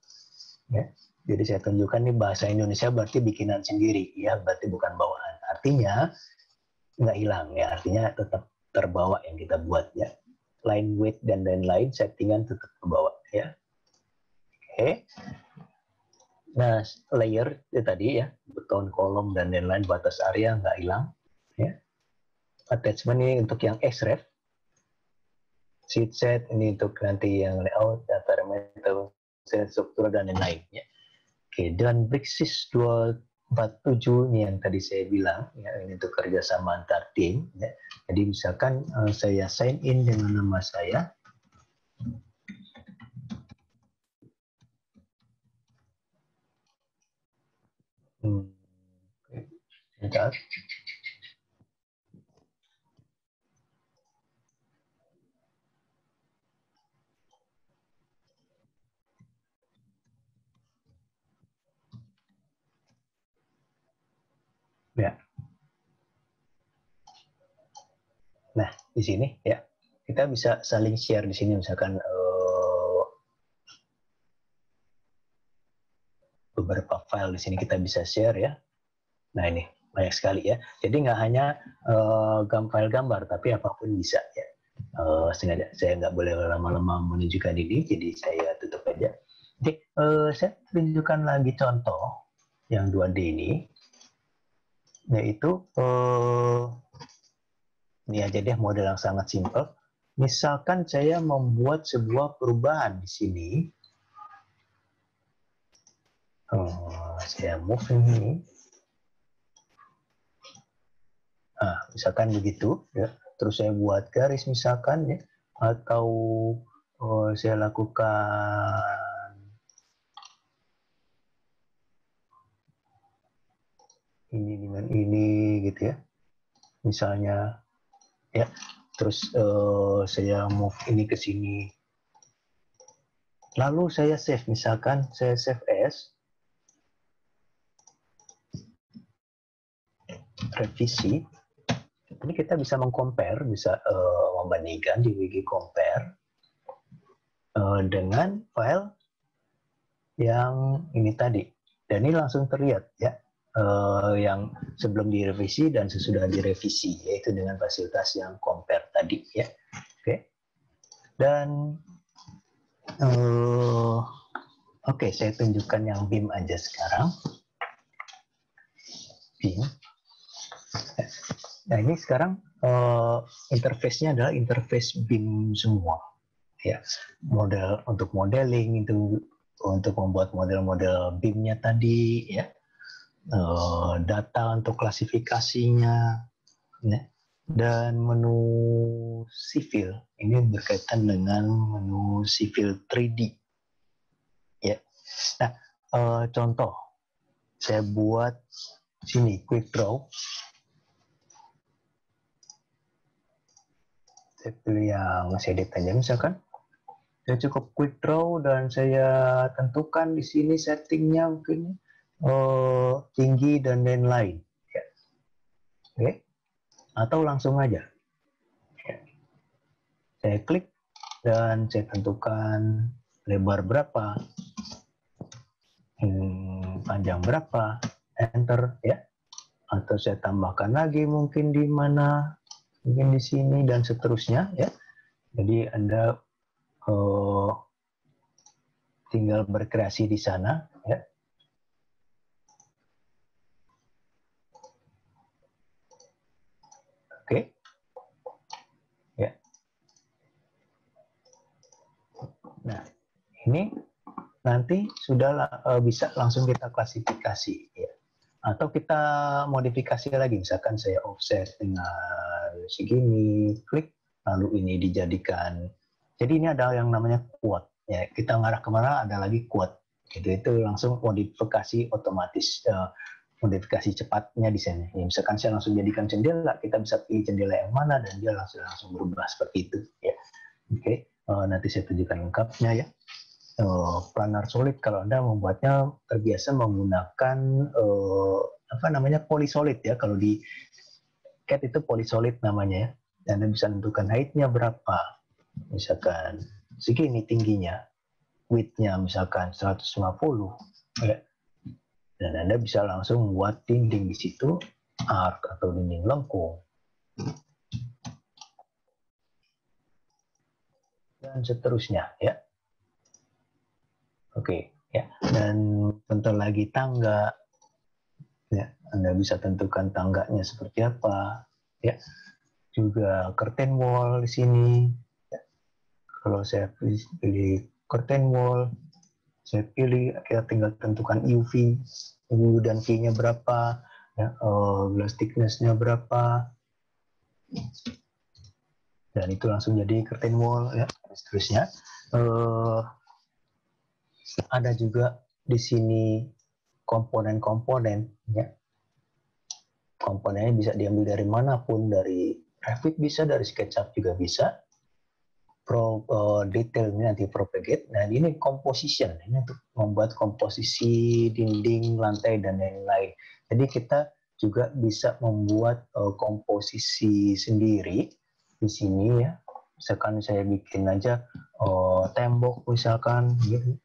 Ya. Jadi saya tunjukkan nih bahasa Indonesia berarti bikinan sendiri, ya berarti bukan bawaan. Artinya nggak hilang ya, artinya tetap terbawa yang kita buat ya. Line weight dan lain-lain settingan tetap terbawa ya. Oke. Nah, layer itu tadi ya, beton, kolom dan lain-lain, batas area nggak hilang ya. Attachment ini untuk yang XREF. Sheet set ini untuk nanti yang layout, data metode, struktur dan lain-lain ya. Oke, dan BRICS 247 ini yang tadi saya bilang ya, ini untuk kerjasama antar tim ya. Jadi misalkan saya sign in dengan nama saya, sebentar. Ya. Nah, di sini ya kita bisa saling share di sini, misalkan beberapa file di sini kita bisa share ya. Nah ini banyak sekali ya. Jadi nggak hanya file gambar, tapi apapun bisa ya. Sengaja saya nggak boleh lama-lama menunjukkan ini, jadi saya tutup aja. Jadi saya tunjukkan lagi contoh yang 2D ini, yaitu ini aja deh model yang sangat simpel. Misalkan saya membuat sebuah perubahan di sini. Saya move ini. Misalkan begitu ya. Terus saya buat garis misalkan ya, atau saya lakukan ini dengan ini gitu ya. Misalnya ya. Terus saya move ini ke sini. Lalu saya save, misalkan saya save as revisi. Ini kita bisa mengcompare, bisa membandingkan di wiki compare dengan file yang ini tadi. Dan ini langsung terlihat ya, yang sebelum direvisi dan sesudah direvisi, yaitu dengan fasilitas yang compare tadi ya. Oke. Dan oke, saya tunjukkan yang BIM aja sekarang. BIM. Nah ini sekarang interface-nya adalah interface BIM semua. Ya, model untuk modeling itu, untuk membuat model-model BIM-nya tadi, ya, data untuk klasifikasinya, ya, dan menu sivil ini berkaitan dengan menu sivil 3D. Ya, nah contoh saya buat sini quick draw. Saya pilih yang masih edit aja misalkan. Saya cukup quick draw dan saya tentukan di sini settingnya mungkin tinggi dan lain-lain. Ya. Oke. Atau langsung aja. Ya. Saya klik dan saya tentukan lebar berapa, panjang berapa, enter ya. Atau saya tambahkan lagi mungkin di mana, mungkin di sini dan seterusnya ya. Jadi Anda tinggal berkreasi di sana ya. Oke. Ya. Nah, ini nanti sudah bisa langsung kita klasifikasi ya. Atau kita modifikasi lagi, misalkan saya offset dengan segini, klik, lalu ini dijadikan. Jadi ini ada yang namanya quote ya. Kita ngarah kemana ada lagi quote. Itu langsung modifikasi otomatis, modifikasi cepatnya di sini. Ya, misalkan saya langsung jadikan jendela, kita bisa pilih jendela yang mana dan dia langsung berubah seperti itu ya. Oke, nanti saya tunjukkan lengkapnya ya. Planar solid kalau Anda membuatnya terbiasa menggunakan polysolid ya. Kalau di CAD itu polysolid namanya ya. Dan Anda bisa tentukan height-nya berapa. Misalkan segini tingginya, width-nya misalkan 150 ya. Dan Anda bisa langsung buat dinding di situ, arc atau dinding lengkung. dan seterusnya ya. Oke ya, dan contoh lagi tangga ya, Anda bisa tentukan tangganya seperti apa ya, juga curtain wall di sini ya. Kalau saya pilih curtain wall, saya pilih, kita tinggal tentukan UV U dan V-nya berapa ya, glass thickness-nya berapa, dan itu langsung jadi curtain wall ya. Seterusnya ada juga di sini komponen-komponen ya. Komponennya bisa diambil dari manapun, dari Revit bisa, dari SketchUp juga bisa. Detail ini nanti propagate. Nah ini composition, ini untuk membuat komposisi dinding, lantai dan lain-lain. Jadi kita juga bisa membuat komposisi sendiri di sini ya. Misalkan saya bikin aja tembok misalkan gitu.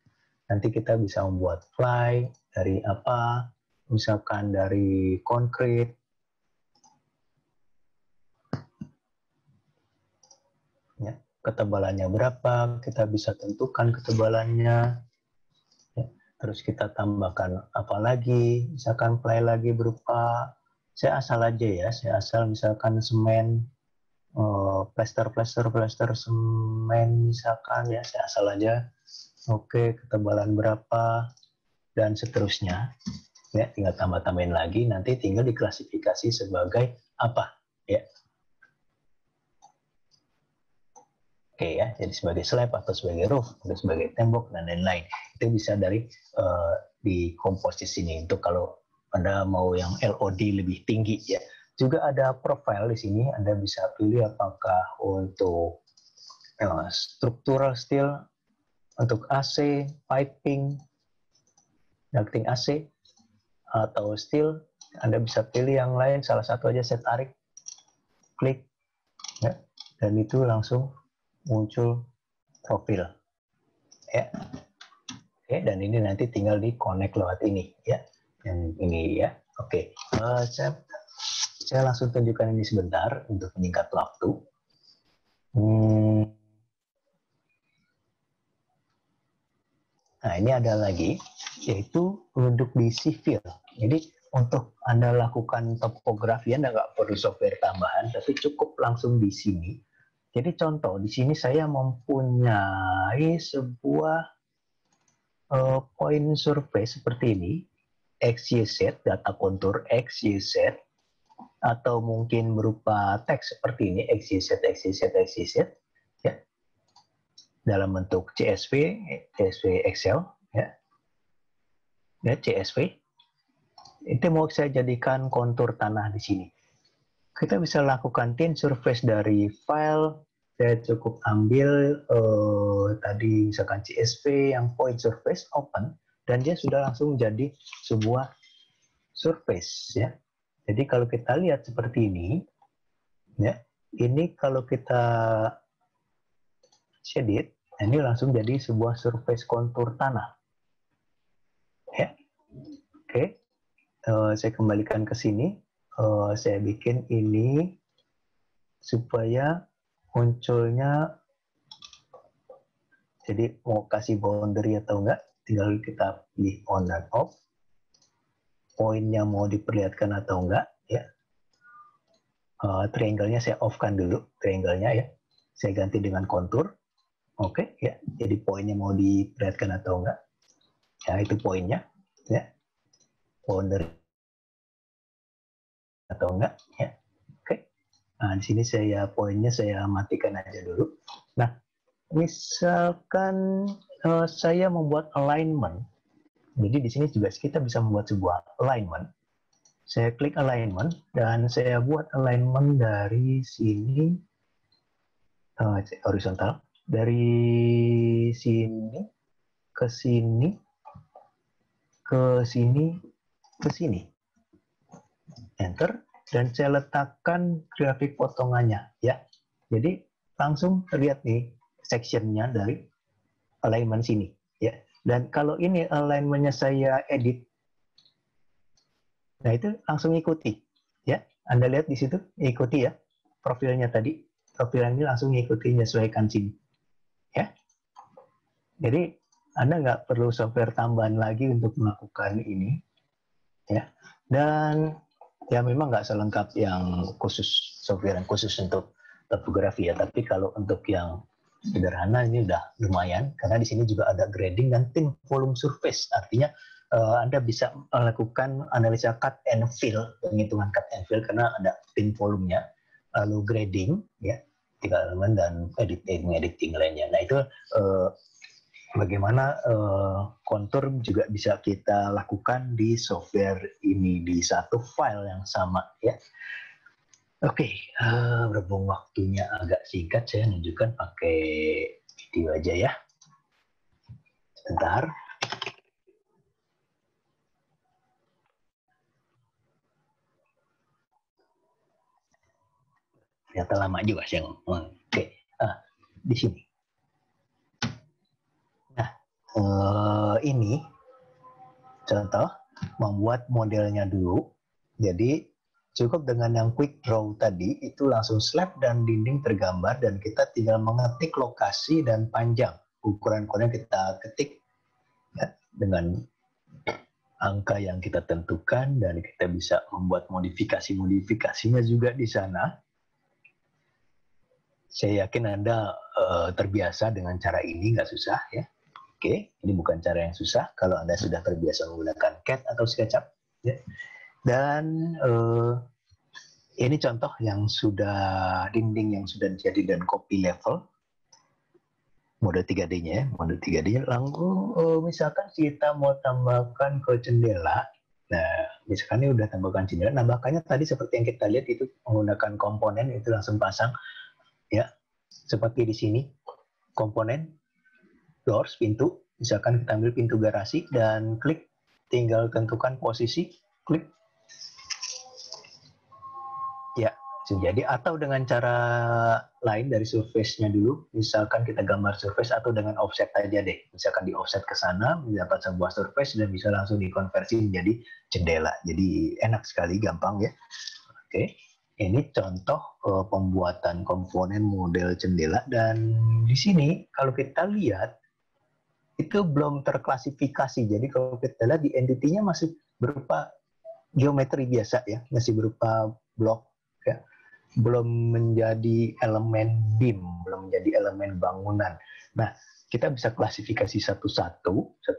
Nanti kita bisa membuat fly dari apa, misalkan dari konkrit ya. Ketebalannya berapa, kita bisa tentukan ketebalannya ya. Terus kita tambahkan apa lagi, misalkan fly lagi berupa, saya asal aja ya, saya asal misalkan semen, plester semen misalkan ya, saya asal aja. Oke, ketebalan berapa dan seterusnya ya, tinggal tambah-tambahin lagi, nanti tinggal diklasifikasi sebagai apa ya. Oke ya, jadi sebagai slab atau sebagai roof atau sebagai tembok dan lain-lain. Itu bisa dari di komposisi ini untuk kalau Anda mau yang LOD lebih tinggi ya. Juga ada profile di sini, Anda bisa pilih apakah untuk structural steel, untuk AC, piping, ducting AC, atau steel. Anda bisa pilih yang lain, salah satu aja saya tarik, klik, ya, dan itu langsung muncul profil ya. Oke, dan ini nanti tinggal di connect lewat ini ya, yang ini ya. Oke, saya langsung tunjukkan ini sebentar untuk menyingkat waktu. Nah ini ada lagi, yaitu untuk di civil. Jadi untuk Anda lakukan topografi, Anda nggak perlu software tambahan, tapi cukup langsung di sini. Jadi contoh, di sini saya mempunyai sebuah point survey seperti ini, XYZ, data kontur XYZ, atau mungkin berupa teks seperti ini, XYZ, XYZ, XYZ, ya, dalam bentuk CSV, CSV Excel, ya, CSV. Itu mau saya jadikan kontur tanah di sini. Kita bisa lakukan thin surface dari file. Saya cukup ambil tadi misalkan CSV yang point surface open, dan dia sudah langsung jadi sebuah surface ya. Jadi kalau kita lihat seperti ini ya, ini kalau kita shaded, ini langsung jadi sebuah surface kontur tanah ya. Oke, saya kembalikan ke sini, saya bikin ini supaya munculnya, jadi mau kasih boundary atau enggak, tinggal kita pilih on dan off, poinnya mau diperlihatkan atau enggak ya. Triangle-nya saya off-kan dulu, triangle-nya ya, saya ganti dengan kontur. Oke ya, jadi poinnya mau diperlihatkan atau enggak ya, itu poinnya ya, boundary atau enggak ya. Oke, nah di sini saya poinnya saya matikan aja dulu. Nah misalkan saya membuat alignment, jadi di sini juga kita bisa membuat sebuah alignment. Saya klik alignment dan saya buat alignment dari sini horizontal, dari sini ke sini ke sini ke sini, enter, dan saya letakkan grafik potongannya ya. Jadi langsung terlihat nih sectionnya dari alignment sini ya. Dan kalau ini alignmentnya saya edit, nah itu langsung ikuti ya. Anda lihat di situ ikuti ya profilnya tadi, profil ini langsung ikuti menyesuaikan sini Jadi Anda nggak perlu software tambahan lagi untuk melakukan ini, ya. Dan ya memang nggak selengkap yang khusus, software yang khusus untuk topografi ya. Tapi kalau untuk yang sederhana ini udah lumayan, karena di sini juga ada grading dan thin volume surface. Artinya Anda bisa melakukan analisa cut and fill, penghitungan cut and fill karena ada thin volume-nya. Lalu grading, ya, 3 elemen dan editing lainnya. Nah itu bagaimana kontur juga bisa kita lakukan di software ini di satu file yang sama, ya. Oke, berhubung waktunya agak singkat, saya tunjukkan pakai video aja ya. Sebentar. Ternyata lama juga saya ngomong. Oke, di sini. Nah, ini contoh membuat modelnya dulu. Jadi cukup dengan yang quick draw tadi, itu langsung slab dan dinding tergambar dan kita tinggal mengetik lokasi dan panjang. Ukuran-ukuran kita ketik ya, dengan angka yang kita tentukan dan kita bisa membuat modifikasinya juga di sana. Saya yakin Anda terbiasa dengan cara ini, nggak susah ya. Oke, ini bukan cara yang susah kalau Anda sudah terbiasa menggunakan CAD atau SketchUp. Ya. Dan ini contoh yang sudah dinding yang sudah jadi dan copy level. Mode 3D-nya, mode 3D-nya. Lalu misalkan kita mau tambahkan ke jendela. Nah, misalkan ini udah tambahkan jendela. Nah, makanya tadi seperti yang kita lihat itu menggunakan komponen itu langsung pasang. Ya, seperti di sini komponen doors, pintu. Misalkan kita ambil pintu garasi dan klik, tinggal tentukan posisi, klik. Ya, jadi atau dengan cara lain dari surface-nya dulu, misalkan kita gambar surface atau dengan offset aja deh. Misalkan di offset ke sana, mendapat sebuah surface dan bisa langsung dikonversi menjadi jendela. Jadi enak sekali, gampang ya. Oke. Ini contoh pembuatan komponen model jendela dan di sini kalau kita lihat itu belum terklasifikasi. Jadi kalau kita lihat di entity-nya masih berupa geometri biasa ya, masih berupa blok ya. Belum menjadi elemen beam, belum menjadi elemen bangunan. Nah, kita bisa klasifikasi satu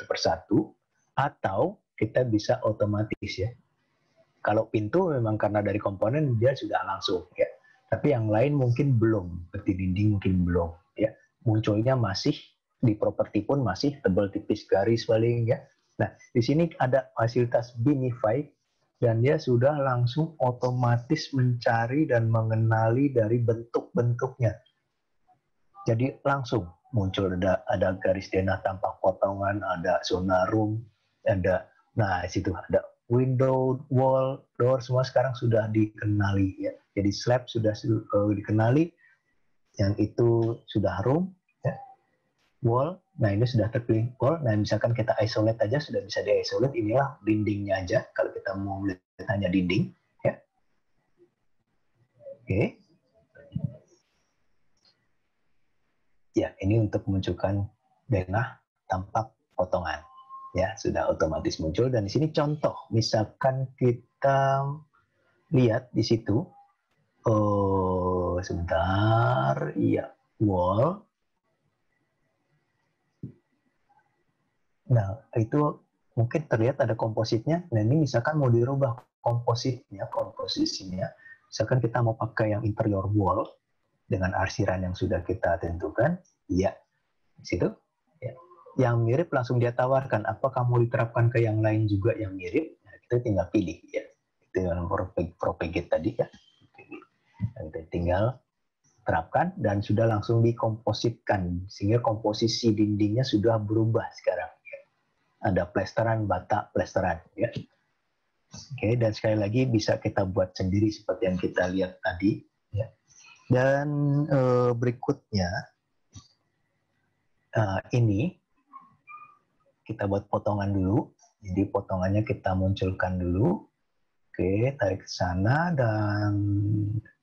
persatu atau kita bisa otomatis ya. Kalau pintu memang karena dari komponen dia sudah langsung ya. Tapi yang lain mungkin belum, seperti dinding mungkin belum ya. Munculnya masih di properti pun masih tebal tipis garis paling ya. Nah, di sini ada fasilitas Beamify dan dia sudah langsung otomatis mencari dan mengenali dari bentuk-bentuknya. Jadi langsung muncul ada garis denah tanpa potongan, ada zona room, ada situ ada window, wall, door, semua sekarang sudah dikenali ya. Jadi slab sudah dikenali, yang itu sudah room, ya. Wall, nah ini sudah terpilih wall. Nah misalkan kita isolate aja sudah bisa di-isolate, inilah dindingnya aja kalau kita mau lihat hanya dinding. Ya. Oke. Ya, ini untuk menunjukkan denah tampak potongan. Ya, sudah otomatis muncul dan di sini contoh, misalkan kita lihat di situ, sebentar, iya, wall. Nah, itu mungkin terlihat ada kompositnya. Nah, ini misalkan mau dirubah komposisinya. Misalkan kita mau pakai yang interior wall dengan arsiran yang sudah kita tentukan, iya, di situ. Ya. Yang mirip langsung dia tawarkan, apakah mau diterapkan ke yang lain juga yang mirip? Nah, kita tinggal pilih ya. Itu yang propagate tadi ya. Dan kita tinggal terapkan dan sudah langsung dikompositkan sehingga komposisi dindingnya sudah berubah sekarang. Ya. Ada plesteran, bata, plesteran ya. Oke, dan sekali lagi bisa kita buat sendiri seperti yang kita lihat tadi ya. Dan berikutnya ini kita buat potongan dulu. Jadi potongannya kita munculkan dulu. Oke, tarik ke sana dan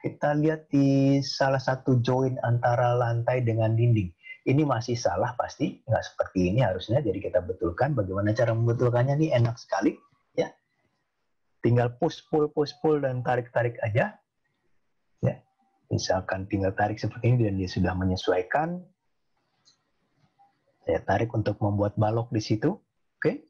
kita lihat di salah satu join antara lantai dengan dinding. ini masih salah pasti, nggak seperti ini harusnya, jadi kita betulkan. Bagaimana cara membetulkannya nih? Enak sekali ya, tinggal push pull dan tarik aja ya. Misalkan tinggal tarik seperti ini dan dia sudah menyesuaikan, saya tarik untuk membuat balok di situ. Oke.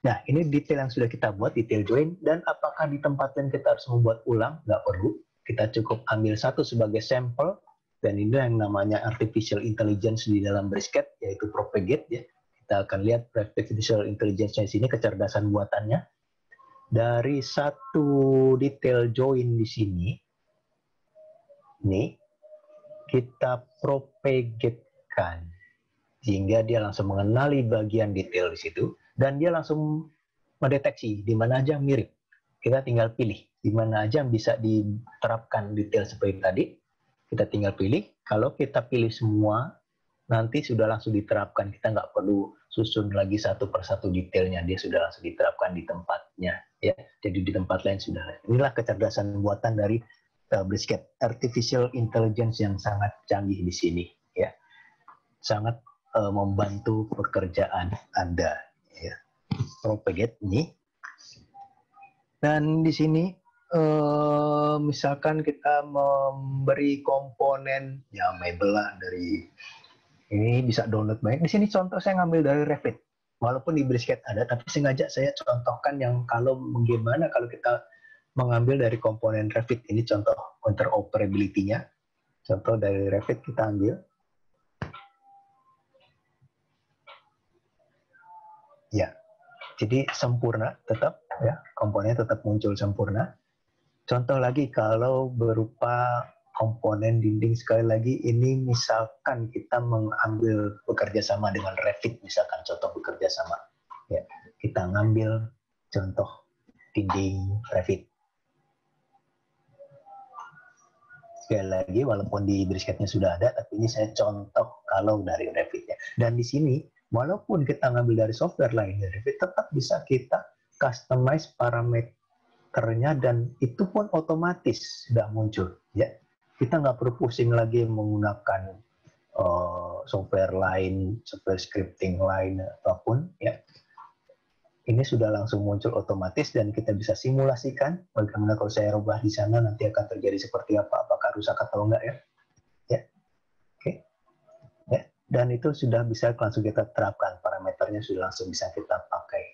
Nah, ini detail yang sudah kita buat, detail join. Dan apakah di tempat lain kita harus membuat ulang? Nggak perlu. Kita cukup ambil satu sebagai sampel. Dan ini yang namanya artificial intelligence di dalam brisket, yaitu propagate ya. Kita akan lihat artificial intelligence-nya di sini, kecerdasan buatannya. Dari satu detail join di sini, nih, kita propagate-kan. Sehingga dia langsung mengenali bagian detail di situ, dan dia langsung mendeteksi di mana aja mirip. Kita tinggal pilih di mana aja bisa diterapkan detail seperti tadi. Kita tinggal pilih. Kalau kita pilih semua, nanti sudah langsung diterapkan. Kita nggak perlu susun lagi satu persatu detailnya. Dia sudah langsung diterapkan di tempatnya. Ya, jadi di tempat lain sudah. Inilah kecerdasan buatan dari brisket, artificial intelligence yang sangat canggih di sini. Ya, sangat membantu pekerjaan Anda. Ya. Propagate ini. Dan di sini misalkan kita memberi komponen ya mebel lah, dari ini bisa download banyak. Di sini contoh saya ngambil dari Revit. Walaupun di brisket ada, tapi sengaja saya contohkan yang kalau bagaimana kalau kita mengambil dari komponen Revit. Ini contoh interoperability-nya. Contoh dari Revit kita ambil. Ya, jadi sempurna tetap ya, komponen tetap muncul sempurna. Contoh lagi kalau berupa komponen dinding, sekali lagi ini misalkan kita mengambil bekerja sama dengan Revit, misalkan contoh bekerja sama. Ya, kita ngambil contoh dinding Revit. Sekali lagi walaupun di brisketnya sudah ada, tapi ini saya contoh kalau dari Revit-nya. Dan di sini walaupun kita ngambil dari software lain dari Revit, tetap bisa kita customize parameternya dan itu pun otomatis sudah muncul ya. Kita nggak perlu pusing lagi menggunakan software lain, software scripting lain apapun ya. Ini sudah langsung muncul otomatis dan kita bisa simulasikan bagaimana kalau saya rubah di sana nanti akan terjadi seperti apa, apakah rusak atau enggak ya. Ya. Oke. Ya. Dan itu sudah bisa langsung kita terapkan, parameternya sudah langsung bisa kita pakai.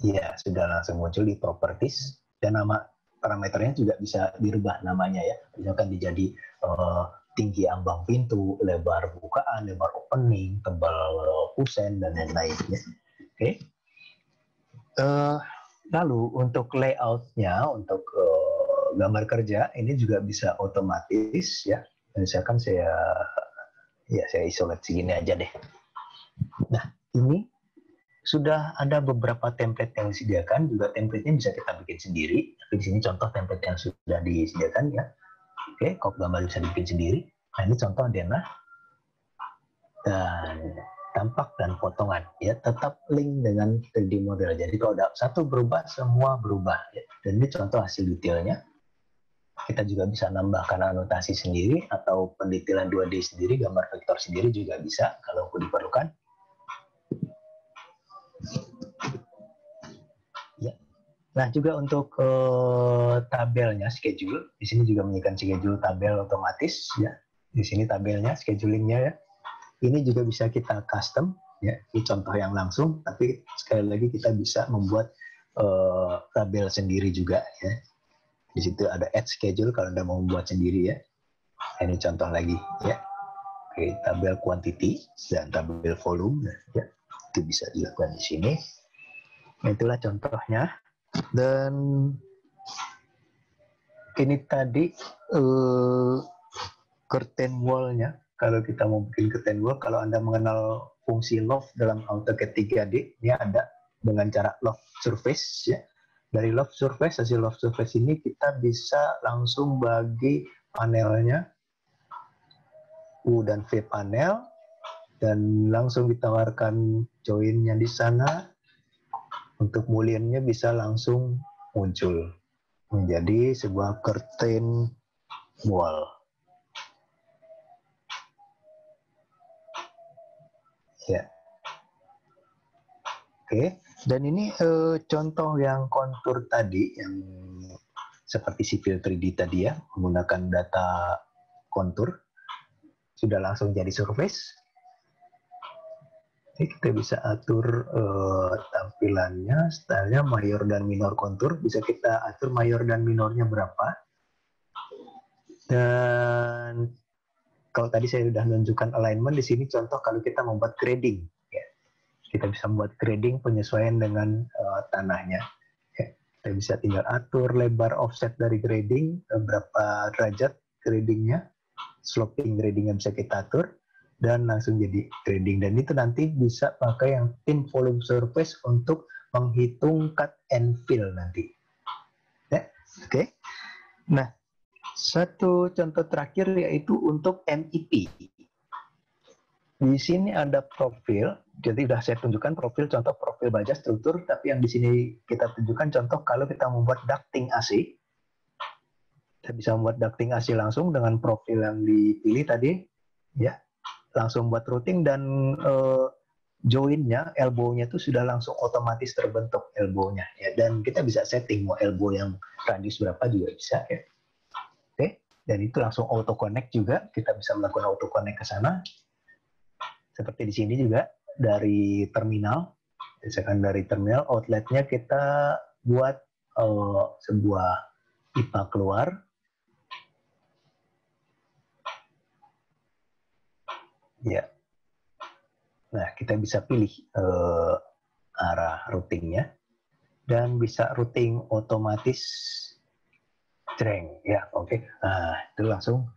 Ya, sudah langsung muncul di properties dan nama parameternya juga bisa dirubah namanya ya. Misalkan dijadi tinggi ambang pintu, lebar bukaan, lebar opening, tebal kusen dan lain-lain ya. Oke. Lalu untuk layoutnya, untuk gambar kerja ini juga bisa otomatis ya. Misalkan saya isolate segini aja deh. Nah, ini sudah ada beberapa template yang disediakan, juga template-nya bisa kita bikin sendiri. Tapi di sini contoh template yang sudah disediakan ya. Oke, kop gambar bisa dibikin sendiri. Nah, ini contoh denah dan tampak dan potongan ya, tetap link dengan 3D model. Jadi kalau ada satu berubah, semua berubah ya. Dan ini contoh hasil detailnya. Kita juga bisa nambahkan anotasi sendiri atau pendetailan 2D sendiri, gambar vektor sendiri juga bisa kalau diperlukan. Ya. Nah, juga untuk tabelnya, schedule, di sini juga menyiapkan schedule tabel otomatis ya. Di sini tabelnya, schedulingnya ya. Ini juga bisa kita custom ya. Ini contoh yang langsung, tapi sekali lagi kita bisa membuat tabel sendiri juga ya. Di situ ada add schedule kalau Anda mau membuat sendiri ya. Ini contoh lagi ya. Oke, tabel quantity dan tabel volume ya. Itu bisa dilakukan di sini. Itulah contohnya. Dan ini tadi curtain wall-nya. Kalau kita mau bikin curtain wall, kalau Anda mengenal fungsi loft dalam AutoCAD 3D, ini ada dengan cara loft surface ya. Dari loft surface, hasil loft surface ini kita bisa langsung bagi panelnya U dan V panel dan langsung ditawarkan join-nya di sana. Untuk muliernya bisa langsung muncul menjadi sebuah curtain wall Ya. Oke, dan ini contoh yang kontur tadi yang seperti sipil 3D tadi ya, menggunakan data kontur sudah langsung jadi surface. Jadi kita bisa atur tampilannya, stylenya mayor dan minor kontur, bisa kita atur mayor dan minornya berapa. Dan kalau tadi saya sudah menunjukkan alignment, di sini contoh kalau kita membuat grading. Kita bisa membuat grading penyesuaian dengan tanahnya. Ya, kita bisa tinggal atur lebar offset dari grading, berapa derajat gradingnya, sloping gradingnya bisa kita atur, dan langsung jadi grading. Dan itu nanti bisa pakai yang thin volume surface untuk menghitung cut and fill nanti. Ya, oke. Nah, satu contoh terakhir yaitu untuk MEP. Di sini ada profil, jadi sudah saya tunjukkan profil, contoh profil baja struktur, tapi yang di sini kita tunjukkan contoh kalau kita membuat ducting AC. Kita bisa membuat ducting AC langsung dengan profil yang dipilih tadi, ya, langsung buat routing dan joinnya, elbow-nya itu sudah langsung otomatis terbentuk elbow-nya, ya, dan kita bisa setting mau elbow yang radius berapa juga bisa, ya. Oke, dan itu langsung auto connect juga, kita bisa melakukan auto connect ke sana. Seperti di sini juga dari terminal, misalkan dari terminal outletnya kita buat sebuah pipa keluar. Ya, nah kita bisa pilih arah routingnya dan bisa routing otomatis jreng. Ya, oke. Nah itu langsung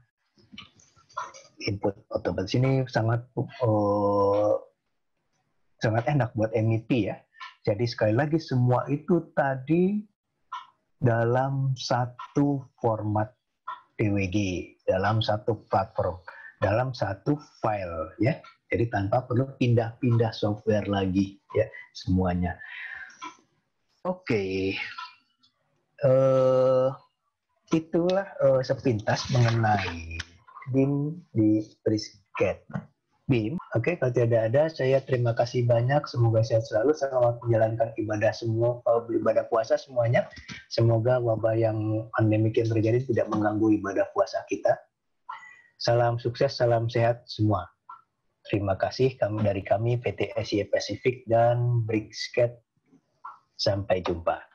input otomatis. Ini sangat sangat enak buat MEP ya. Jadi sekali lagi semua itu tadi dalam satu format DWG, dalam satu platform, dalam satu file ya. Jadi tanpa perlu pindah-pindah software lagi ya semuanya. Oke. Itulah sepintas mengenai BIM di Brisket. BIM, oke, kalau tidak ada, saya terima kasih banyak. Semoga sehat selalu, selamat menjalankan ibadah semua, ibadah puasa semuanya. Semoga wabah yang pandemik yang terjadi tidak mengganggu ibadah puasa kita. Salam sukses, salam sehat semua. Terima kasih dari kami PT SY Pacific dan Brisket. Sampai jumpa.